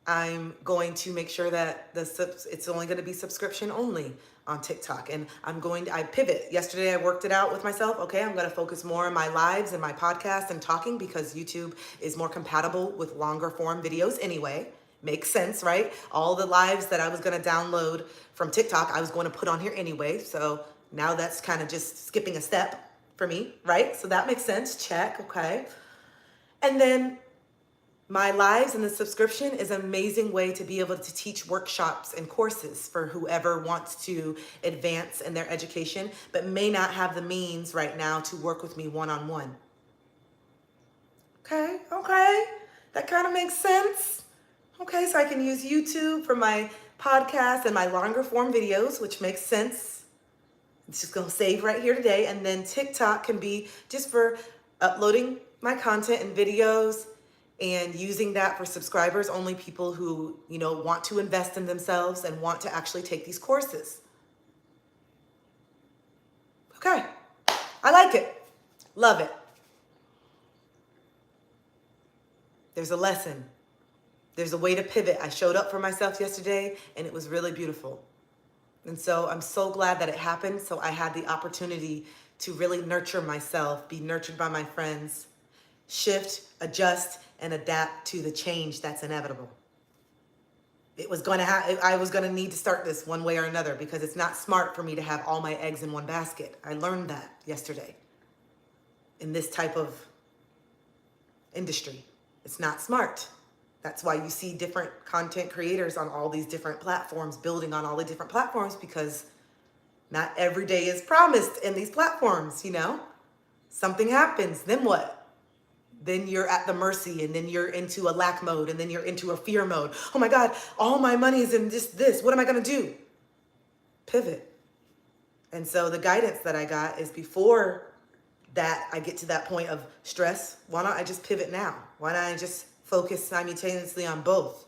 I'm going to make sure that it's only going to be subscription only on TikTok. And I pivot. Yesterday I worked it out with myself. Okay, I'm going to focus more on my lives and my podcast and talking, because YouTube is more compatible with longer form videos anyway. Makes sense, right? All the lives that I was going to download from TikTok, I was going to put on here anyway. So now that's kind of just skipping a step for me, right? So that makes sense. Check. Okay. And then my lives and the subscription is an amazing way to be able to teach workshops and courses for whoever wants to advance in their education, but may not have the means right now to work with me one-on-one. Okay. That kind of makes sense. Okay, so I can use YouTube for my podcast and my longer form videos, which makes sense. It's just going to save right here today. And then TikTok can be just for uploading my content and videos, and using that for subscribers, only people who, want to invest in themselves and want to actually take these courses. Okay. I like it. Love it. There's a lesson. There's a way to pivot. I showed up for myself yesterday, and it was really beautiful. And so I'm so glad that it happened. So I had the opportunity to really nurture myself, be nurtured by my friends, shift, adjust, and adapt to the change that's inevitable. I was going to need to start this one way or another, because it's not smart for me to have all my eggs in one basket. I learned that yesterday in this type of industry. It's not smart. That's why you see different content creators on all these different platforms, building on all the different platforms, because not every day is promised in these platforms, Something happens, then what? Then you're at the mercy, and then you're into a lack mode, and then you're into a fear mode. Oh my God, all my money's in this. What am I going to do? Pivot. And so the guidance that I got is, before that I get to that point of stress, why not I just pivot now? Why not I just focus simultaneously on both?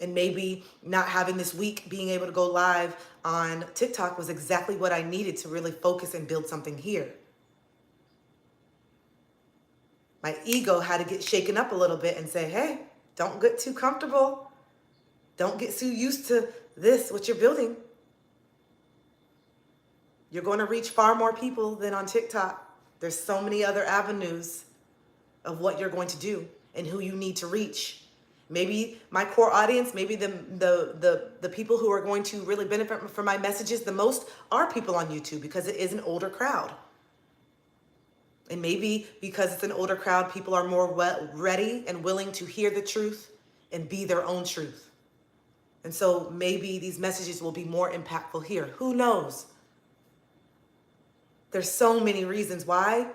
And maybe not having this week being able to go live on TikTok was exactly what I needed to really focus and build something here. My ego had to get shaken up a little bit and say, hey, don't get too comfortable. Don't get too used to this, what you're building. You're going to reach far more people than on TikTok. There's so many other avenues of what you're going to do and who you need to reach. Maybe my core audience, maybe the people who are going to really benefit from my messages the most are people on YouTube, because it is an older crowd. And maybe because it's an older crowd, people are more ready and willing to hear the truth and be their own truth. And so maybe these messages will be more impactful here. Who knows? There's so many reasons why.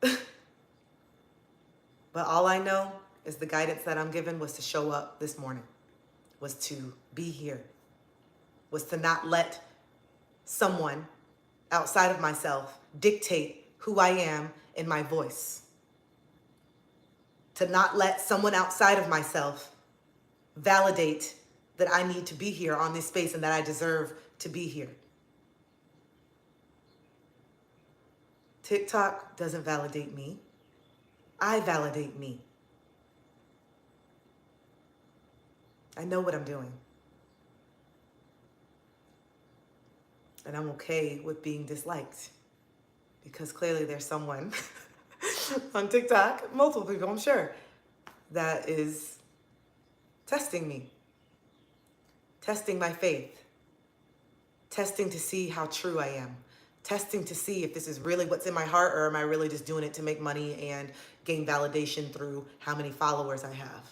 But all I know is the guidance that I'm given was to show up this morning, was to be here, was to not let someone outside of myself dictate who I am in my voice. To not let someone outside of myself validate that I need to be here on this space and that I deserve to be here. TikTok doesn't validate me. I validate me. I know what I'm doing. And I'm okay with being disliked, because clearly there's someone on TikTok, multiple people, I'm sure, that is testing me, testing my faith, testing to see how true I am, testing to see if this is really what's in my heart, or am I really just doing it to make money and gain validation through how many followers I have.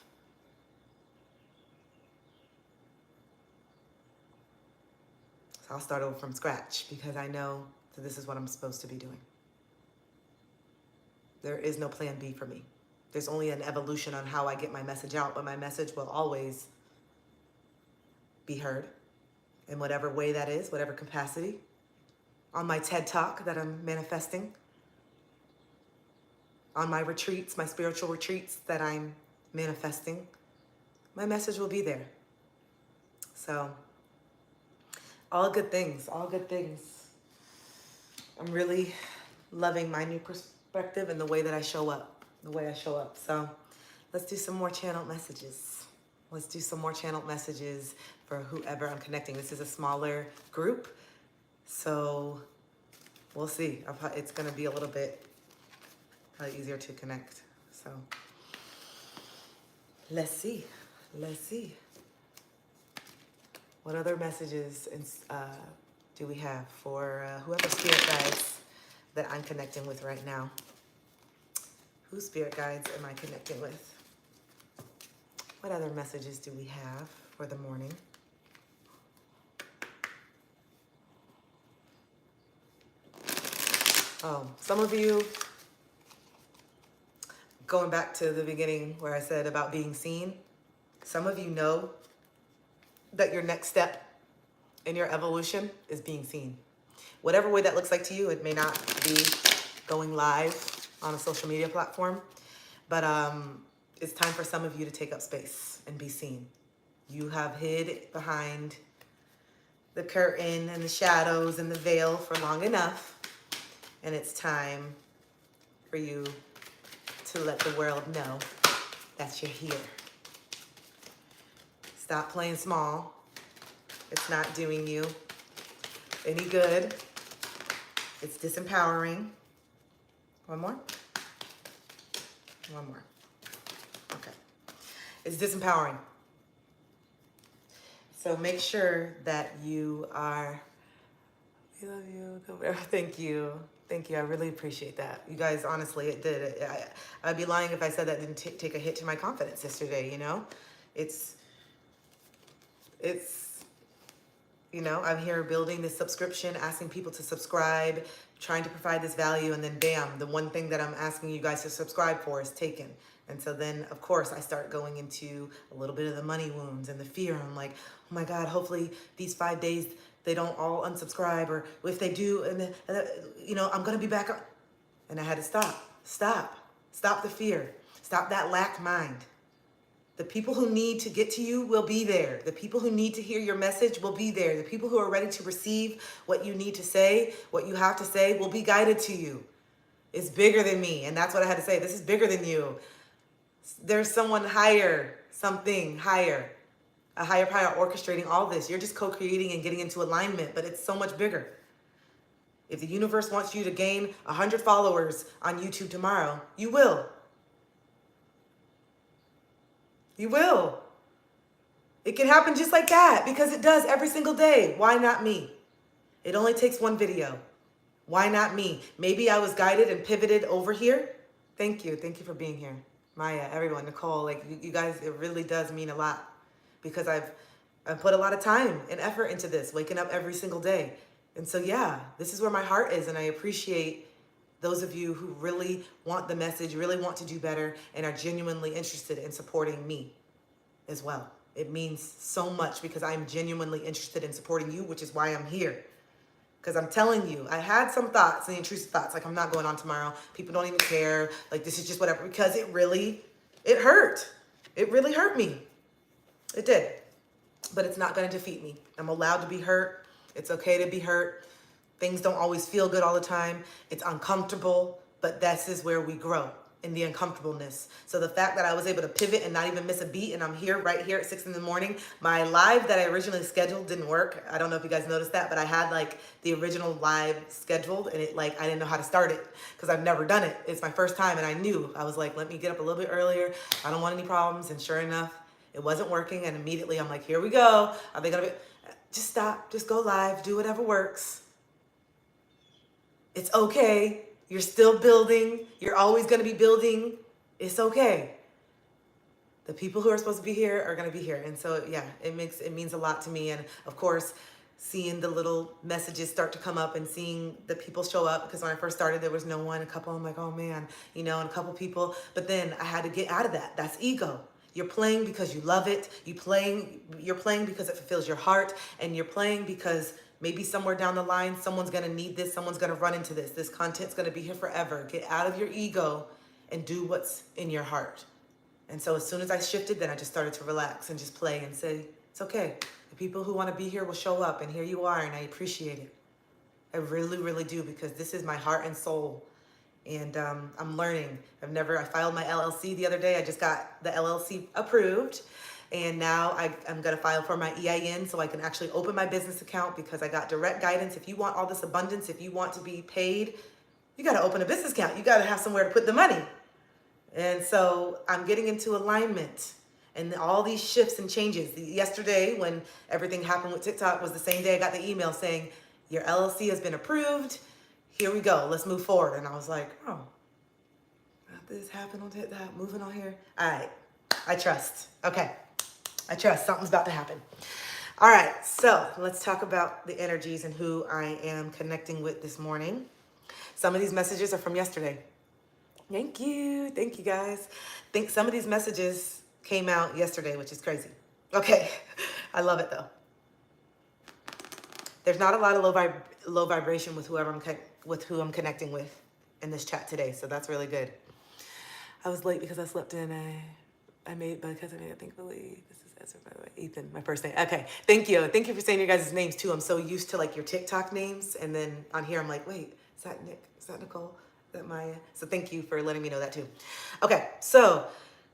So I'll start over from scratch, because I know that this is what I'm supposed to be doing. There is no plan B for me. There's only an evolution on how I get my message out, but my message will always be heard in whatever way that is, whatever capacity. On my TED Talk that I'm manifesting, on my retreats, my spiritual retreats that I'm manifesting, my message will be there. So, all good things, all good things. I'm really loving my new perspective and the way that I show up, So, let's do some more channeled messages. Let's do some more channeled messages for whoever I'm connecting. This is a smaller group, so we'll see. It's going to be a little bit probably easier to connect. So, let's see. What other messages do we have for whoever spirit guides that I'm connecting with right now? Whose spirit guides am I connecting with? What other messages do we have for the morning? Oh, some of you, going back to the beginning where I said about being seen, some of you know that your next step in your evolution is being seen. Whatever way that looks like to you, it may not be going live on a social media platform, but it's time for some of you to take up space and be seen. You have hid behind the curtain and the shadows and the veil for long enough, and it's time for you to let the world know that you're here. Stop playing small. It's not doing you any good. It's disempowering. One more? Okay. It's disempowering. So make sure that you are, I love you. Thank you. I really appreciate that. You guys, honestly, it did. I'd be lying if I said that didn't take a hit to my confidence yesterday, you know? It's, you know, I'm here building this subscription, asking people to subscribe, trying to provide this value, and then bam, the one thing that I'm asking you guys to subscribe for is taken. And so then, of course, I start going into a little bit of the money wounds and the fear. I'm like, oh my God, hopefully these 5 days, they don't all unsubscribe, or if they do, and then, you know, I'm gonna be back on. And I had to stop the fear, stop that lack mind. The people who need to get to you will be there. The people who need to hear your message will be there. The people who are ready to receive what you need to say, what you have to say, will be guided to you. It's bigger than me, and that's what I had to say. This is bigger than you. There's someone higher, something higher, a higher power orchestrating all this. You're just co-creating and getting into alignment, but it's so much bigger. If the universe wants you to gain 100 followers on YouTube tomorrow, you will. You will. It can happen just like that because it does every single day. Why not me? It only takes one video. Why not me? Maybe I was guided and pivoted over here. Thank you. Thank you for being here. Maya, everyone, Nicole, like you guys, it really does mean a lot because I've put a lot of time and effort into this, waking up every single day. And so, yeah, this is where my heart is. And I appreciate those of you who really want the message, really want to do better, and are genuinely interested in supporting me as well. It means so much because I'm genuinely interested in supporting you, which is why I'm here. Because I'm telling you, I had some thoughts, the intrusive thoughts, like I'm not going on tomorrow. People don't even care. Like this is just whatever. Because it hurt. It really hurt me. It did. But it's not going to defeat me. I'm allowed to be hurt. It's okay to be hurt. Things don't always feel good all the time. It's uncomfortable, but this is where we grow, in the uncomfortableness. So the fact that I was able to pivot and not even miss a beat, and I'm here right here at 6 in the morning. My live that I originally scheduled didn't work. I don't know if you guys noticed that, but I had like the original live scheduled, and it like I didn't know how to start it because I've never done it. It's my first time, and I knew. I was like, let me get up a little bit earlier. I don't want any problems, and sure enough, it wasn't working, and immediately I'm like, here we go. Are they gonna be? Just stop. Just go live. Do whatever works. It's okay. You're still building. You're always going to be building. It's okay. The people who are supposed to be here are going to be here. And so, yeah, it means a lot to me. And of course, seeing the little messages start to come up and seeing the people show up, because when I first started, there was no one. A couple, I'm like, oh man, you know, and a couple people. But then I had to get out of that. That's ego. You're playing because you love it. You're playing because it fulfills your heart. And you're playing because maybe somewhere down the line, someone's going to need this. Someone's going to run into this. This content's going to be here forever. Get out of your ego and do what's in your heart. And so as soon as I shifted, then I just started to relax and just play and say, it's okay. The people who want to be here will show up, and here you are, and I appreciate it. I really, really do, because this is my heart and soul. And I'm learning. I filed my LLC the other day. I just got the LLC approved. And now I'm going to file for my EIN so I can actually open my business account, because I got direct guidance. If you want all this abundance, if you want to be paid, you got to open a business account. You got to have somewhere to put the money. And so I'm getting into alignment, and all these shifts and changes. Yesterday, when everything happened with TikTok, was the same day I got the email saying, your LLC has been approved. Here we go. Let's move forward. And I was like, oh, this happened on TikTok, moving on here. All right. I trust. Okay. I trust something's about to happen. All right. So let's talk about the energies and who I am connecting with this morning. Some of these messages are from yesterday. Thank you. Thank you, guys. I think some of these messages came out yesterday, which is crazy. Okay. I love it, though. There's not a lot of low vibration with who I'm connecting with in this chat today, so that's really good. I was late because I slept in. I made it thankfully. This is Ezra, by the way. Ethan, my first name. Okay. Thank you. Thank you for saying your guys' names too. I'm so used to like your TikTok names, and then on here I'm like, wait, is that Nick? Is that Nicole? Is that Maya? So thank you for letting me know that too. Okay, so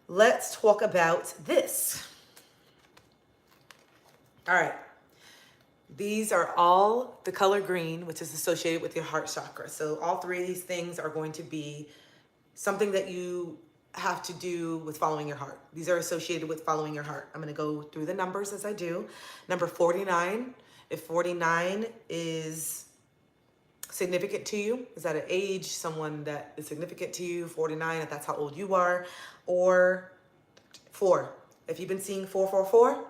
let's talk about this. All right. These are all the color green, which is associated with your heart chakra. So all three of these things are going to be something that you have to do with following your heart. These are associated with following your heart. I'm going to go through the numbers as I do. Number 49, if 49 is significant to you, is that an age, someone that is significant to you, 49, if that's how old you are, or 4. If you've been seeing 444,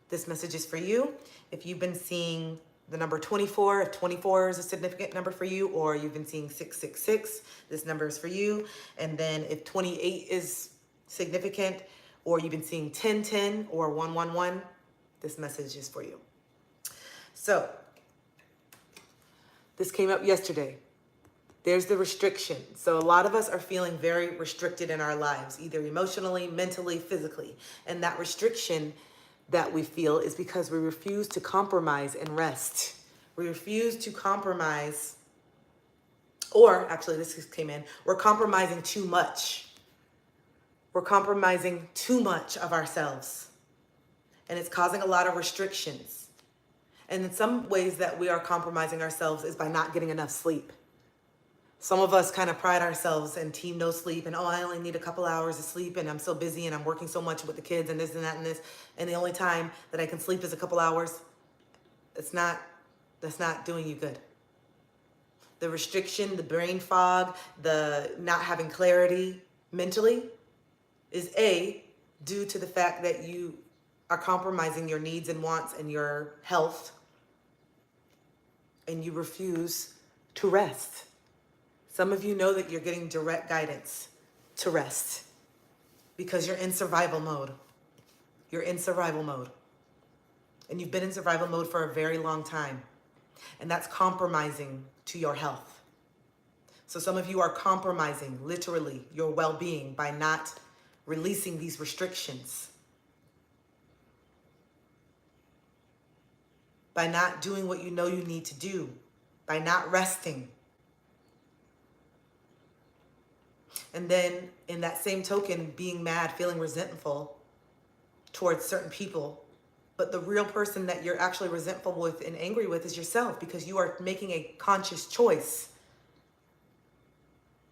this message is for you. If you've been seeing the number 24, if 24 is a significant number for you, or you've been seeing 666, this number is for you. And then if 28 is significant, or you've been seeing 1010 or 111, this message is for you. So this came up yesterday. There's the restriction. So a lot of us are feeling very restricted in our lives, either emotionally, mentally, physically. And that restriction that we feel is because we refuse to compromise and rest. We refuse to compromise, or actually this just came in, we're compromising too much. We're compromising too much of ourselves. And it's causing a lot of restrictions. And in some ways that we are compromising ourselves is by not getting enough sleep. Some of us kind of pride ourselves in team no sleep, and I only need a couple hours of sleep, and I'm so busy and I'm working so much with the kids and this and that and this, and the only time that I can sleep is a couple hours. That's not doing you good. The restriction, the brain fog, the not having clarity mentally is due to the fact that you are compromising your needs and wants and your health, and you refuse to rest. Some of you know that you're getting direct guidance to rest because you're in survival mode. You're in survival mode. And you've been in survival mode for a very long time. And that's compromising to your health. So some of you are compromising, literally, your well-being by not releasing these restrictions. By not doing what you know you need to do. By not resting. And then in that same token, being mad, feeling resentful towards certain people. But the real person that you're actually resentful with and angry with is yourself, because you are making a conscious choice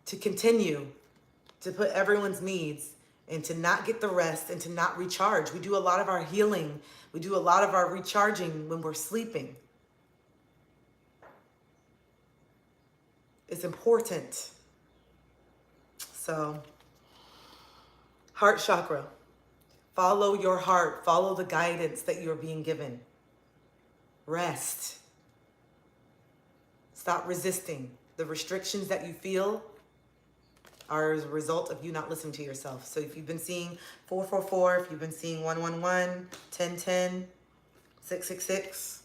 to continue to put everyone's needs and to not get the rest and to not recharge. We do a lot of our healing. We do a lot of our recharging when we're sleeping. It's important. So, heart chakra. Follow your heart. Follow the guidance that you're being given. Rest. Stop resisting. The restrictions that you feel are as a result of you not listening to yourself. So if you've been seeing 444, if you've been seeing 111, 1010, 666,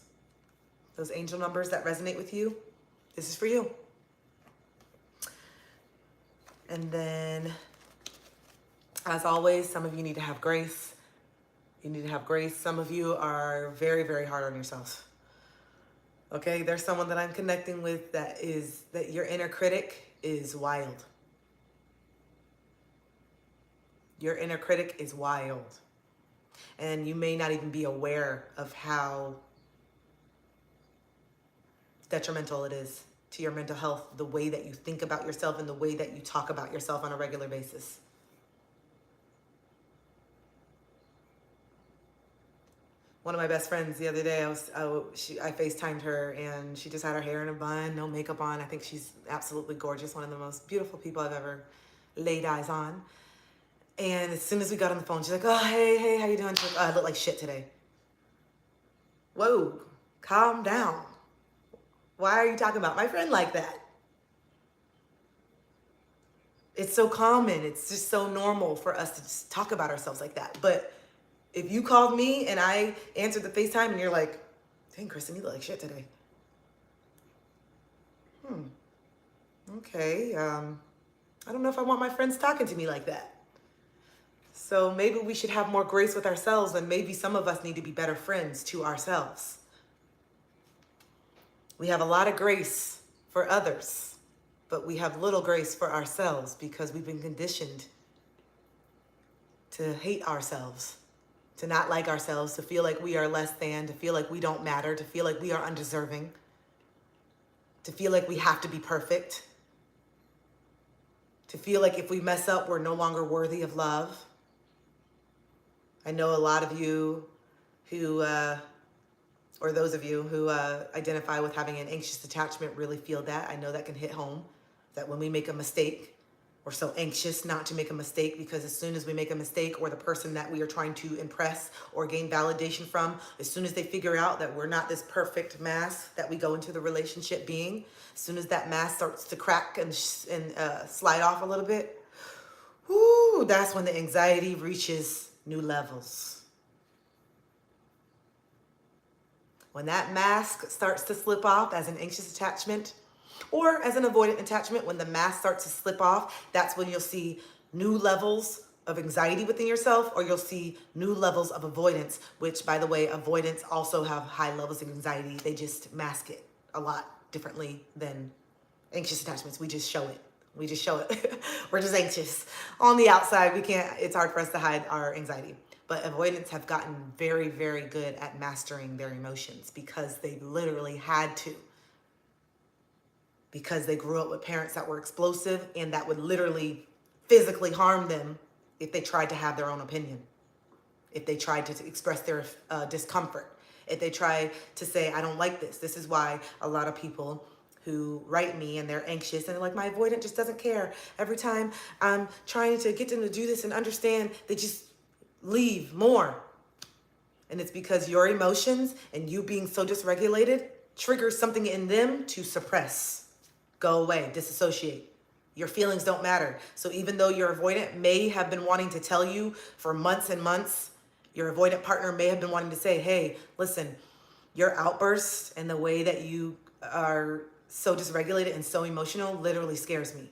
those angel numbers that resonate with you, this is for you. And then As always, some of you need to have grace. You need to have grace. Some of you are very, very hard on yourselves. Okay, there's someone that I'm connecting with that your inner critic is wild. Your inner critic is wild. And you may not even be aware of how detrimental it is to your mental health, the way that you think about yourself and the way that you talk about yourself on a regular basis. One of my best friends the other day, I FaceTimed her and she just had her hair in a bun, no makeup on. I think she's absolutely gorgeous, one of the most beautiful people I've ever laid eyes on. And as soon as we got on the phone, she's like, oh, hey, how you doing? She's like, oh, I look like shit today. Whoa, calm down. Why are you talking about my friend like that? It's so common. It's just so normal for us to just talk about ourselves like that. But if you called me and I answered the FaceTime and you're like, dang, Kristen, you look like shit today. Okay. I don't know if I want my friends talking to me like that. So maybe we should have more grace with ourselves, and maybe some of us need to be better friends to ourselves. We have a lot of grace for others, but we have little grace for ourselves because we've been conditioned to hate ourselves, to not like ourselves, to feel like we are less than, to feel like we don't matter, to feel like we are undeserving, to feel like we have to be perfect, to feel like if we mess up, we're no longer worthy of love. I know a lot of you who, or those of you who identify with having an anxious attachment really feel that. I know that can hit home, that when we make a mistake, we're so anxious not to make a mistake because as soon as we make a mistake, or the person that we are trying to impress or gain validation from, as soon as they figure out that we're not this perfect mask that we go into the relationship being, as soon as that mask starts to crack and slide off a little bit, whoo, that's when the anxiety reaches new levels. When that mask starts to slip off as an anxious attachment or as an avoidant attachment, when the mask starts to slip off, that's when you'll see new levels of anxiety within yourself, or you'll see new levels of avoidance, which, by the way, avoidants also have high levels of anxiety. They just mask it a lot differently than anxious attachments. We just show it. We're just anxious. On the outside, it's hard for us to hide our anxiety. But avoidants have gotten very, very good at mastering their emotions because they literally had to. Because they grew up with parents that were explosive and that would literally physically harm them if they tried to have their own opinion. If they tried to express their discomfort. If they tried to say, I don't like this. This is why a lot of people who write me and they're anxious and they're like, my avoidant just doesn't care. Every time I'm trying to get them to do this and understand, they just leave more. And it's because your emotions and you being so dysregulated triggers something in them to suppress, go away, disassociate. Your feelings don't matter. So even though your avoidant may have been wanting to tell you for months and months, your avoidant partner may have been wanting to say, hey, listen, your outbursts and the way that you are so dysregulated and so emotional literally scares me.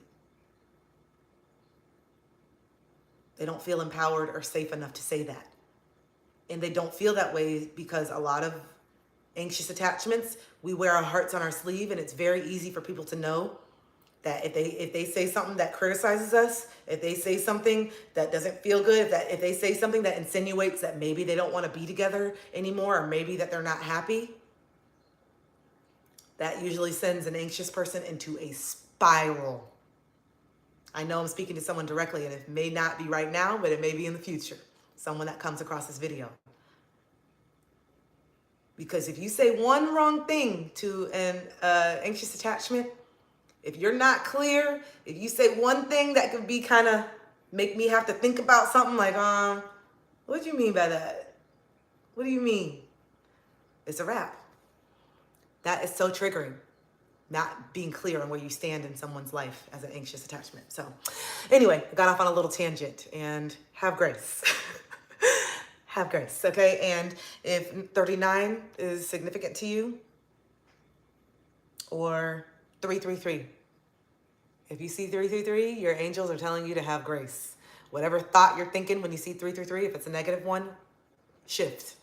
They don't feel empowered or safe enough to say that. And they don't feel that way because a lot of anxious attachments, we wear our hearts on our sleeve, and it's very easy for people to know that if they say something that criticizes us, if they say something that doesn't feel good, if they say something that insinuates that maybe they don't want to be together anymore, or maybe that they're not happy, that usually sends an anxious person into a spiral. I know I'm speaking to someone directly, and it may not be right now, but it may be in the future. Someone that comes across this video. Because if you say one wrong thing to an anxious attachment, if you're not clear, if you say one thing that could be kind of make me have to think about something like, what do you mean by that? What do you mean? It's a wrap. That is so triggering, not being clear on where you stand in someone's life as an anxious attachment. So anyway, I got off on a little tangent, and have grace. Have grace, okay? And if 39 is significant to you, or 333, if you see 333, your angels are telling you to have grace. Whatever thought you're thinking when you see 333, if it's a negative one, shift.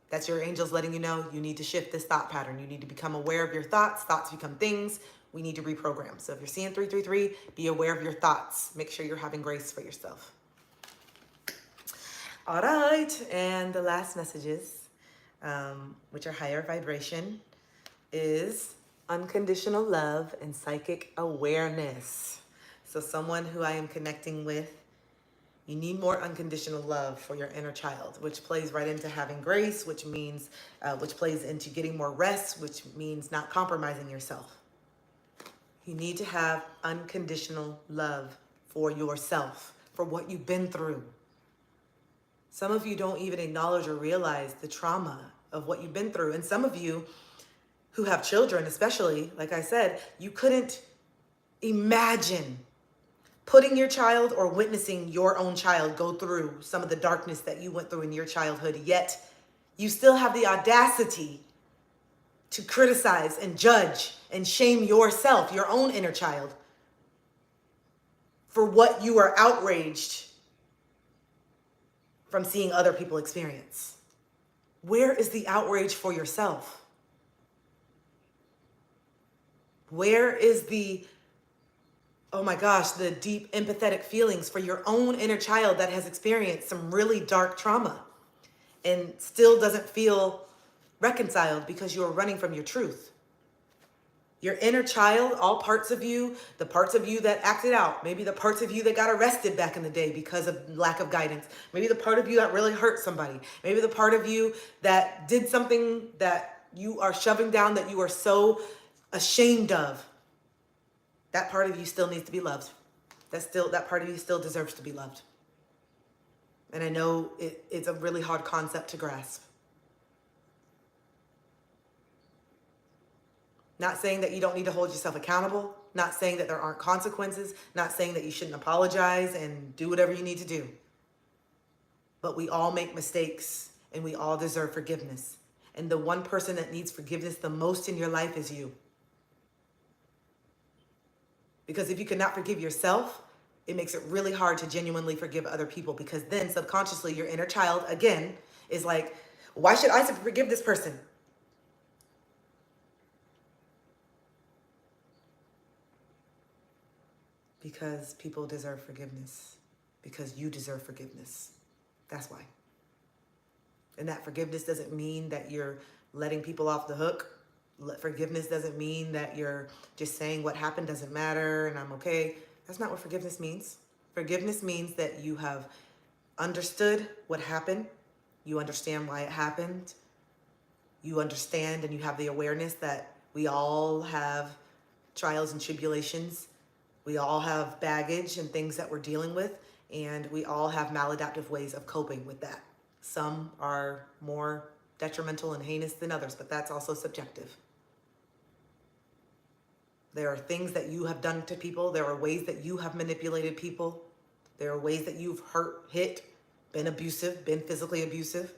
That's your angels letting you know you need to shift this thought pattern. You need to become aware of your thoughts. Thoughts become things. We need to reprogram. So if you're seeing 333, be aware of your thoughts. Make sure you're having grace for yourself. All right. And the last messages, which are higher vibration, is unconditional love and psychic awareness. So someone who I am connecting with, you need more unconditional love for your inner child, which plays right into having grace, which means, which plays into getting more rest, which means not compromising yourself. You need to have unconditional love for yourself, for what you've been through. Some of you don't even acknowledge or realize the trauma of what you've been through. And some of you who have children, especially, like I said, you couldn't imagine putting your child or witnessing your own child go through some of the darkness that you went through in your childhood, yet you still have the audacity to criticize and judge and shame yourself, your own inner child, for what you are outraged from seeing other people experience. Where is the outrage for yourself? Where is the, oh my gosh, the deep empathetic feelings for your own inner child that has experienced some really dark trauma and still doesn't feel reconciled because you're running from your truth? Your inner child, all parts of you, the parts of you that acted out, maybe the parts of you that got arrested back in the day because of lack of guidance, maybe the part of you that really hurt somebody, maybe the part of you that did something that you are shoving down that you are so ashamed of. That part of you still needs to be loved. That part of you still deserves to be loved. And I know it's a really hard concept to grasp. Not saying that you don't need to hold yourself accountable, not saying that there aren't consequences, not saying that you shouldn't apologize and do whatever you need to do. But we all make mistakes and we all deserve forgiveness. And the one person that needs forgiveness the most in your life is you. Because if you cannot forgive yourself, it makes it really hard to genuinely forgive other people, because then subconsciously your inner child, again, is like, why should I forgive this person? Because people deserve forgiveness. Because you deserve forgiveness. That's why. And that forgiveness doesn't mean that you're letting people off the hook. Forgiveness doesn't mean that you're just saying what happened doesn't matter and I'm okay. That's not what forgiveness means. Forgiveness means that you have understood what happened. You understand why it happened. You understand and you have the awareness that we all have trials and tribulations. We all have baggage and things that we're dealing with, and we all have maladaptive ways of coping with that. Some are more detrimental and heinous than others, but that's also subjective. There are things that you have done to people. There are ways that you have manipulated people. There are ways that you've hurt, hit, been abusive, been physically abusive.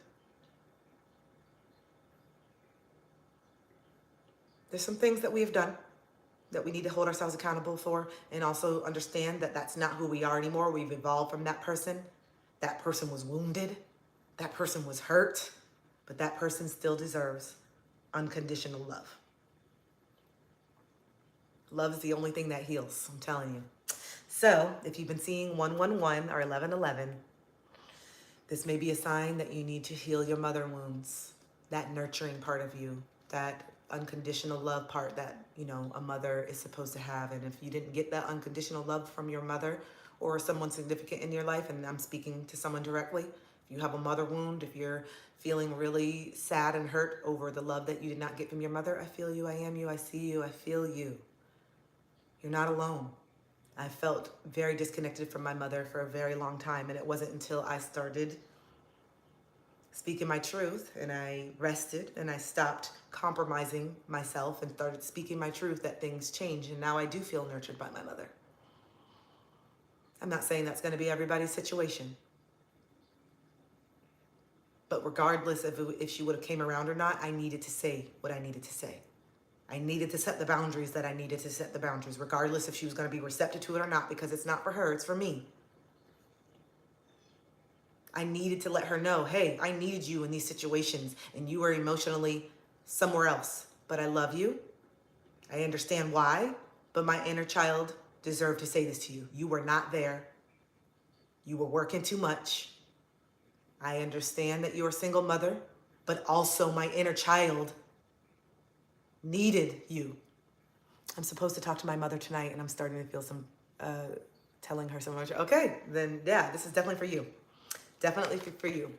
There's some things that we have done that we need to hold ourselves accountable for, and also understand that that's not who we are anymore. We've evolved from that person. That person was wounded. That person was hurt, but that person still deserves unconditional love. Love is the only thing that heals, I'm telling you. So if you've been seeing 111 or 1111, this may be a sign that you need to heal your mother wounds, that nurturing part of you, that unconditional love part that, you know, a mother is supposed to have. And if you didn't get that unconditional love from your mother or someone significant in your life, and I'm speaking to someone directly, if you have a mother wound, if you're feeling really sad and hurt over the love that you did not get from your mother, I feel you, I am you, I see you, I feel you. You're not alone. I felt very disconnected from my mother for a very long time, and it wasn't until I started speaking my truth and I rested and I stopped compromising myself and started speaking my truth that things changed, and now I do feel nurtured by my mother. I'm not saying that's going to be everybody's situation, but regardless of if she would have came around or not, I needed to say what I needed to say. I needed to set the boundaries that I needed to set the boundaries, regardless if she was going to be receptive to it or not, because it's not for her, it's for me. I needed to let her know, hey, I needed you in these situations and you were emotionally somewhere else. But I love you. I understand why, but my inner child deserved to say this to you. You were not there. You were working too much. I understand that you're a single mother, but also my inner child needed you. I'm supposed to talk to my mother tonight, and I'm starting to feel some, telling her so much. Okay, then yeah, this is definitely for you. Definitely for you.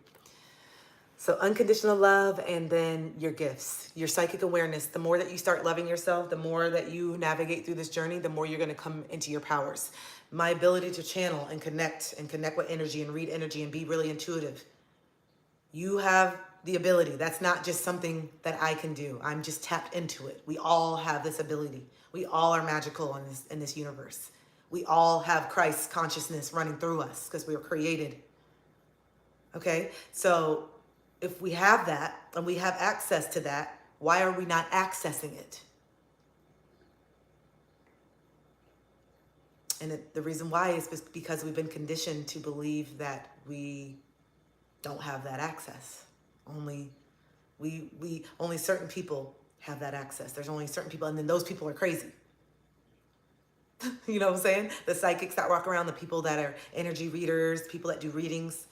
So unconditional love, and then your gifts, your psychic awareness. The more that you start loving yourself, the more that you navigate through this journey, the more you're going to come into your powers. My ability to channel and connect with energy and read energy and be really intuitive. You have the ability. That's not just something that I can do. I'm just tapped into it. We all have this ability. We all are magical in this universe. We all have Christ's consciousness running through us because we were created. Okay? So if we have that and we have access to that, why are we not accessing it? And the reason why is because we've been conditioned to believe that we don't have that access. Only certain people have that access. There's only certain people, and then those people are crazy. You know what I'm saying? The psychics that walk around, the people that are energy readers, people that do readings,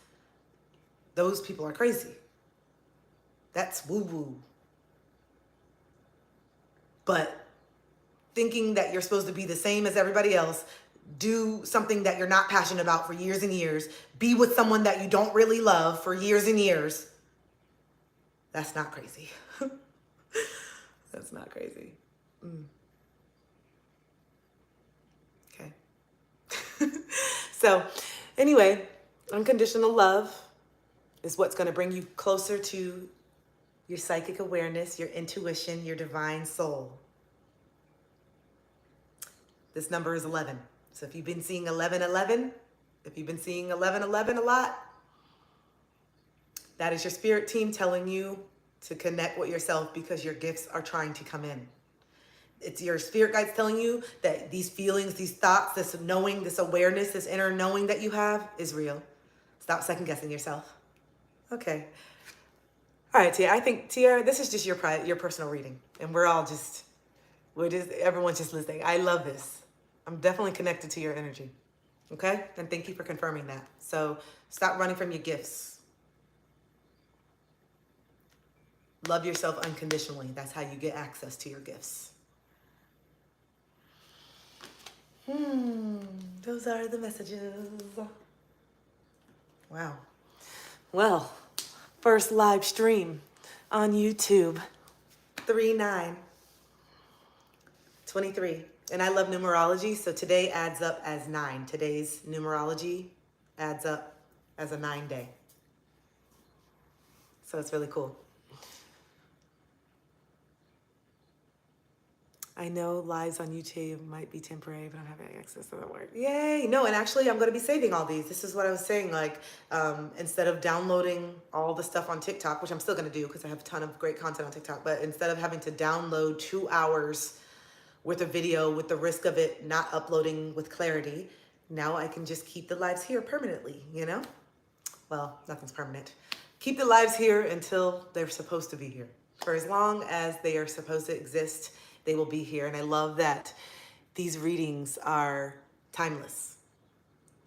those people are crazy. That's woo-woo. But thinking that you're supposed to be the same as everybody else, do something that you're not passionate about for years and years, be with someone that you don't really love for years and years, that's not crazy. That's not crazy. Okay. So anyway, unconditional love is what's going to bring you closer to your psychic awareness, your intuition, your divine soul. This number is 11. So if you've been seeing 1111, if you've been seeing 1111 a lot, that is your spirit team telling you to connect with yourself because your gifts are trying to come in. It's your spirit guides telling you that these feelings, these thoughts, this knowing, this awareness, this inner knowing that you have is real. Stop second guessing yourself. Okay. All right, Tia. I think, Tia, this is just your personal reading. And everyone's just listening. I love this. I'm definitely connected to your energy. Okay? And thank you for confirming that. So stop running from your gifts. Love yourself unconditionally. That's how you get access to your gifts. Those are the messages. Wow. Well, first live stream on YouTube. 3/9/23. And I love numerology, so today adds up as 9. Today's numerology adds up as a 9 day. So it's really cool. I know lives on YouTube might be temporary, but I'm having access to the work. Yay! No, and actually I'm going to be saving all these. This is what I was saying, like, instead of downloading all the stuff on TikTok, which I'm still going to do because I have a ton of great content on TikTok, but instead of having to download 2 hours worth of video with the risk of it not uploading with clarity, now I can just keep the lives here permanently, you know? Well, nothing's permanent. Keep the lives here until they're supposed to be here. For as long as they are supposed to exist, they will be here. And I love that these readings are timeless.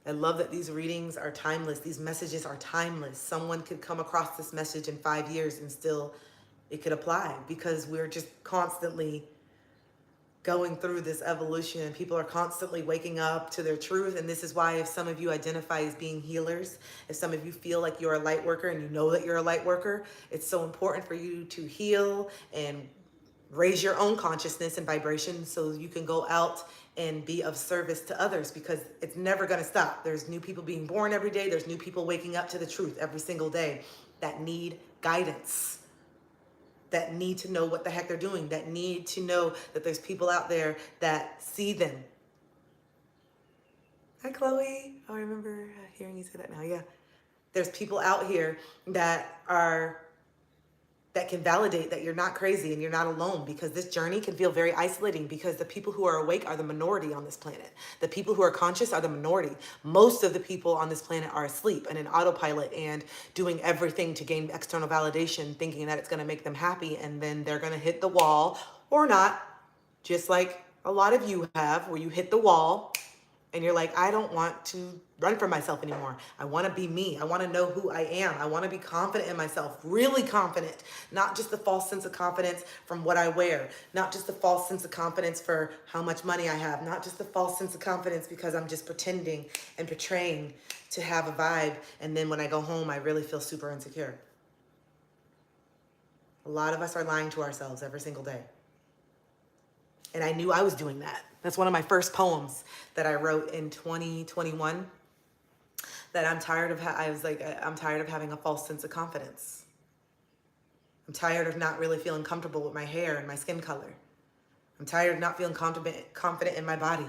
I love that these readings are timeless. These messages are timeless. Someone could come across this message in 5 years and still it could apply because we're just constantly going through this evolution and people are constantly waking up to their truth. And this is why if some of you identify as being healers, if some of you feel like you're a light worker and you know that you're a light worker, it's so important for you to heal and raise your own consciousness and vibration so you can go out and be of service to others because it's never going to stop. There's new people being born every day. There's new people waking up to the truth every single day that need guidance, that need to know what the heck they're doing, that need to know that there's people out there that see them. Hi, Chloe. Oh, I remember hearing you say that now. Yeah. There's people out here that are that can validate that you're not crazy and you're not alone, because this journey can feel very isolating, because the people who are awake are the minority on this planet. The people who are conscious are the minority. Most of the people on this planet are asleep and in autopilot and doing everything to gain external validation, thinking that it's going to make them happy, and then they're going to hit the wall or not, just like a lot of you have, where you hit the wall and you're like, I don't want to run for myself anymore. I want to be me. I want to know who I am. I want to be confident in myself, really confident, not just the false sense of confidence from what I wear, not just the false sense of confidence for how much money I have, not just the false sense of confidence because I'm just pretending and portraying to have a vibe. And then when I go home, I really feel super insecure. A lot of us are lying to ourselves every single day. And I knew I was doing that. That's one of my first poems that I wrote in 2021. That I'm tired of. I'm tired of having a false sense of confidence. I'm tired of not really feeling comfortable with my hair and my skin color. I'm tired of not feeling confident in my body.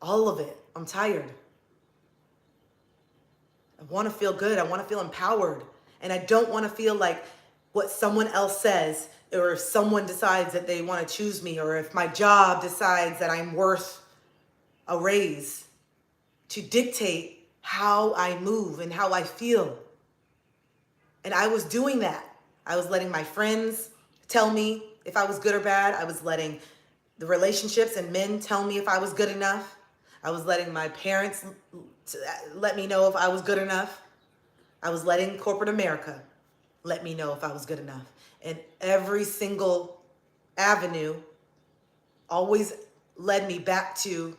All of it. I'm tired. I want to feel good. I want to feel empowered. And I don't want to feel like what someone else says, or if someone decides that they want to choose me, or if my job decides that I'm worth a raise, to dictate how I move and how I feel. And I was doing that. I was letting my friends tell me if I was good or bad. I was letting the relationships and men tell me if I was good enough. I was letting my parents let me know if I was good enough. I was letting corporate America let me know if I was good enough. And every single avenue always led me back to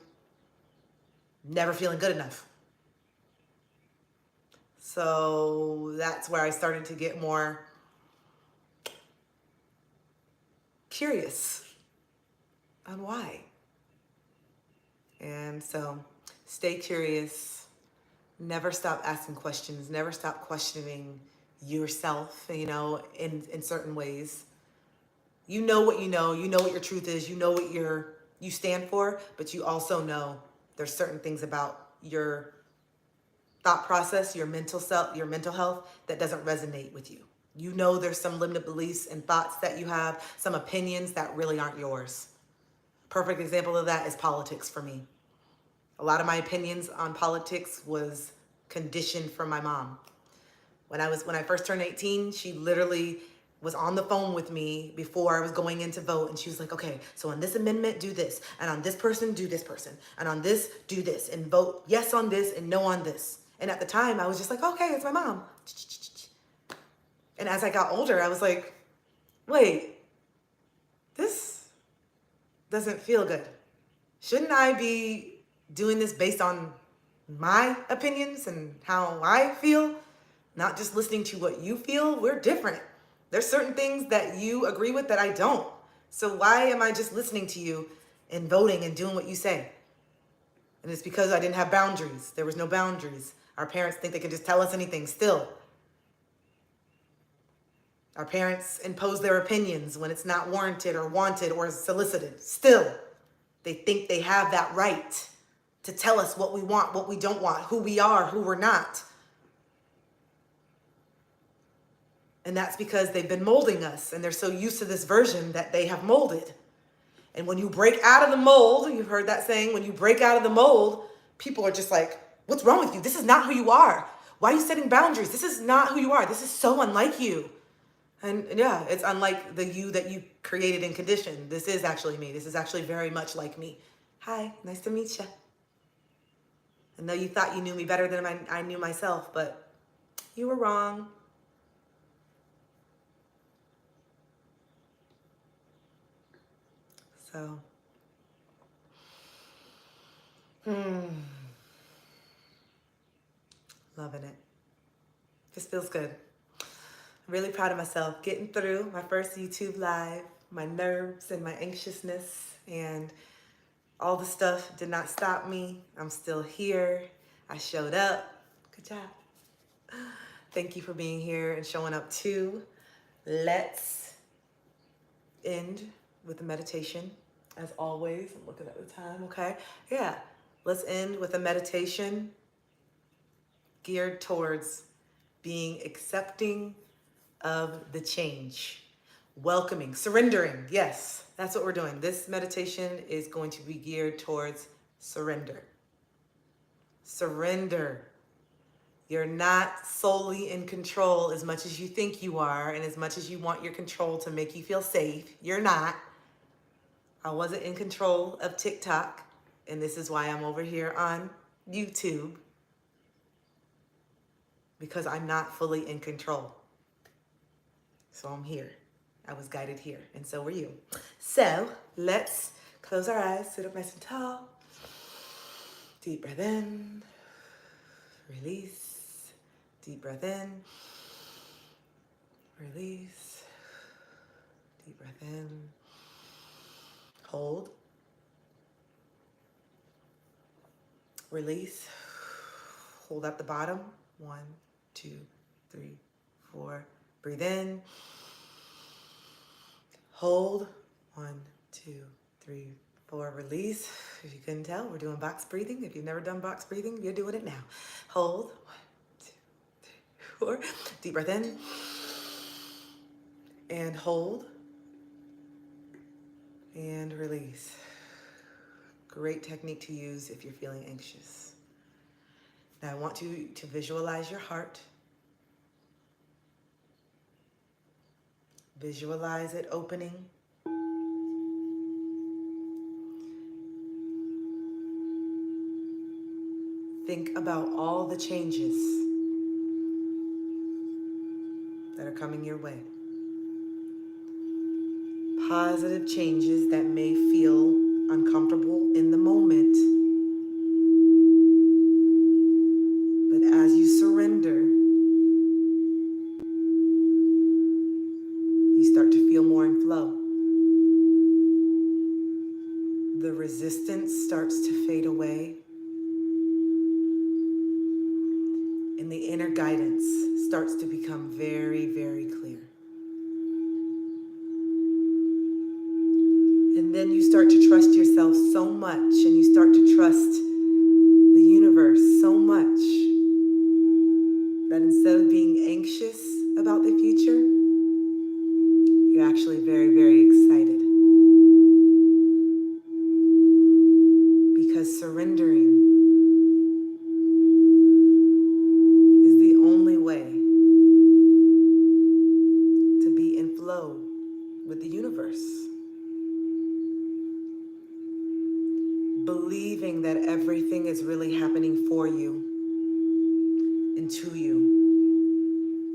never feeling good enough. So that's where I started to get more curious on why. And so stay curious. Never stop asking questions. Never stop questioning yourself, in certain ways. You know what you know. You know what your truth is. You know what you stand for, but you also know there's certain things about your thought process, your mental health that doesn't resonate with you. You know there's some limited beliefs and thoughts that you have, some opinions that really aren't yours. Perfect example of that is politics for me. A lot of my opinions on politics was conditioned from my mom. When I first turned 18, she literally was on the phone with me before I was going in to vote. And she was like, okay, so on this amendment, do this. And on this person, do this person. And on this, do this. And vote yes on this and no on this. And at the time, I was just like, okay, it's my mom. And as I got older, I was like, wait, this doesn't feel good. Shouldn't I be doing this based on my opinions and how I feel? Not just listening to what you feel. We're different. There's certain things that you agree with that I don't. So why am I just listening to you and voting and doing what you say? And it's because I didn't have boundaries. There was no boundaries. Our parents think they can just tell us anything still. Our parents impose their opinions when it's not warranted or wanted or solicited. Still, they think they have that right to tell us what we want, what we don't want, who we are, who we're not. And that's because they've been molding us, and they're so used to this version that they have molded. And when you break out of the mold, you've heard that saying, when you break out of the mold, people are just like, what's wrong with you? This is not who you are. Why are you setting boundaries? This is not who you are. This is so unlike you. And yeah, it's unlike the you that you created and conditioned. This is actually me. This is actually very much like me. Hi, nice to meet you. I know you thought you knew me better than I knew myself, but you were wrong. So, loving it. Just feels good. I'm really proud of myself getting through my first YouTube live, my nerves and my anxiousness and all the stuff did not stop me. I'm still here. I showed up. Good job. Thank you for being here and showing up too. Let's end with a meditation. As always, I'm looking at the time, okay? Yeah, let's end with a meditation geared towards being accepting of the change. Welcoming, surrendering. Yes, that's what we're doing. This meditation is going to be geared towards surrender. Surrender. You're not solely in control as much as you think you are and as much as you want your control to make you feel safe. You're not. I wasn't in control of TikTok, and this is why I'm over here on YouTube, because I'm not fully in control. So I'm here. I was guided here, and so were you. So let's close our eyes, sit up nice and tall. Deep breath in, release. Deep breath in, release. Deep breath in, hold, release. Hold at the bottom. 1, 2, 3, 4. Breathe in. Hold. 1, 2, 3, 4. Release. If you couldn't tell, we're doing box breathing. If you've never done box breathing, you're doing it now. Hold. 1, 2, 3, 4. Deep breath in. And hold. And release. Great technique to use if you're feeling anxious. Now I want you to visualize your heart. Visualize it opening. Think about all the changes that are coming your way. Positive changes that may feel uncomfortable in the moment. But as you surrender, you start to feel more in flow. The resistance starts to fade away. And the inner guidance starts to become very, very clear. And then you start to trust yourself so much, and you start to trust the universe so much, that instead of being anxious about the future, you're actually very, very excited. Because surrendering is the only way to be in flow with the universe. Believing that everything is really happening for you and to you,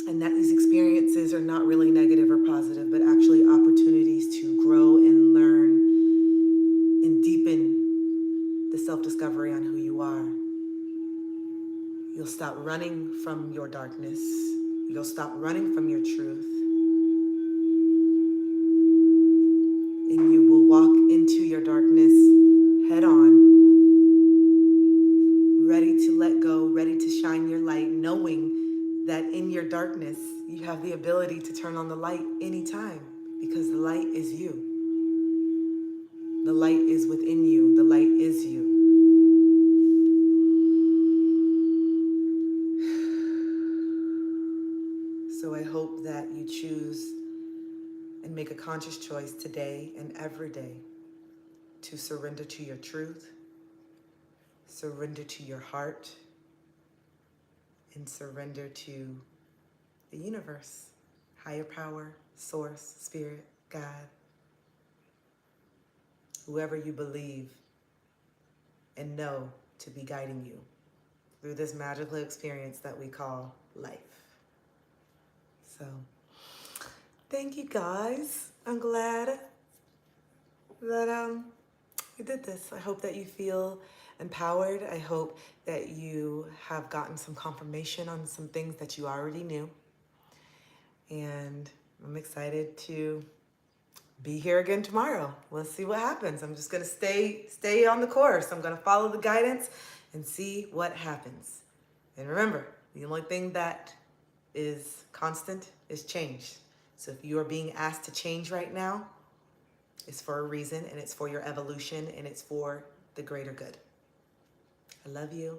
and that these experiences are not really negative or positive, but actually opportunities to grow and learn and deepen the self-discovery on who you are. You'll stop running from your darkness. You'll stop running from your truth. And you will walk into your darkness head on, ready to let go, ready to shine your light, knowing that in your darkness, you have the ability to turn on the light anytime, because the light is you. The light is within you. The light is you. So I hope that you choose and make a conscious choice today and every day to surrender to your truth, surrender to your heart, and surrender to the universe, higher power, source, spirit, God, whoever you believe and know to be guiding you through this magical experience that we call life. So, thank you guys. I'm glad that we did this. I hope that you feel empowered. I hope that you have gotten some confirmation on some things that you already knew. And I'm excited to be here again tomorrow. Let's see what happens. I'm just gonna stay on the course. I'm gonna follow the guidance and see what happens. And remember, the only thing that is constant is change. So if you are being asked to change right now, it's for a reason, and it's for your evolution, and it's for the greater good. I love you.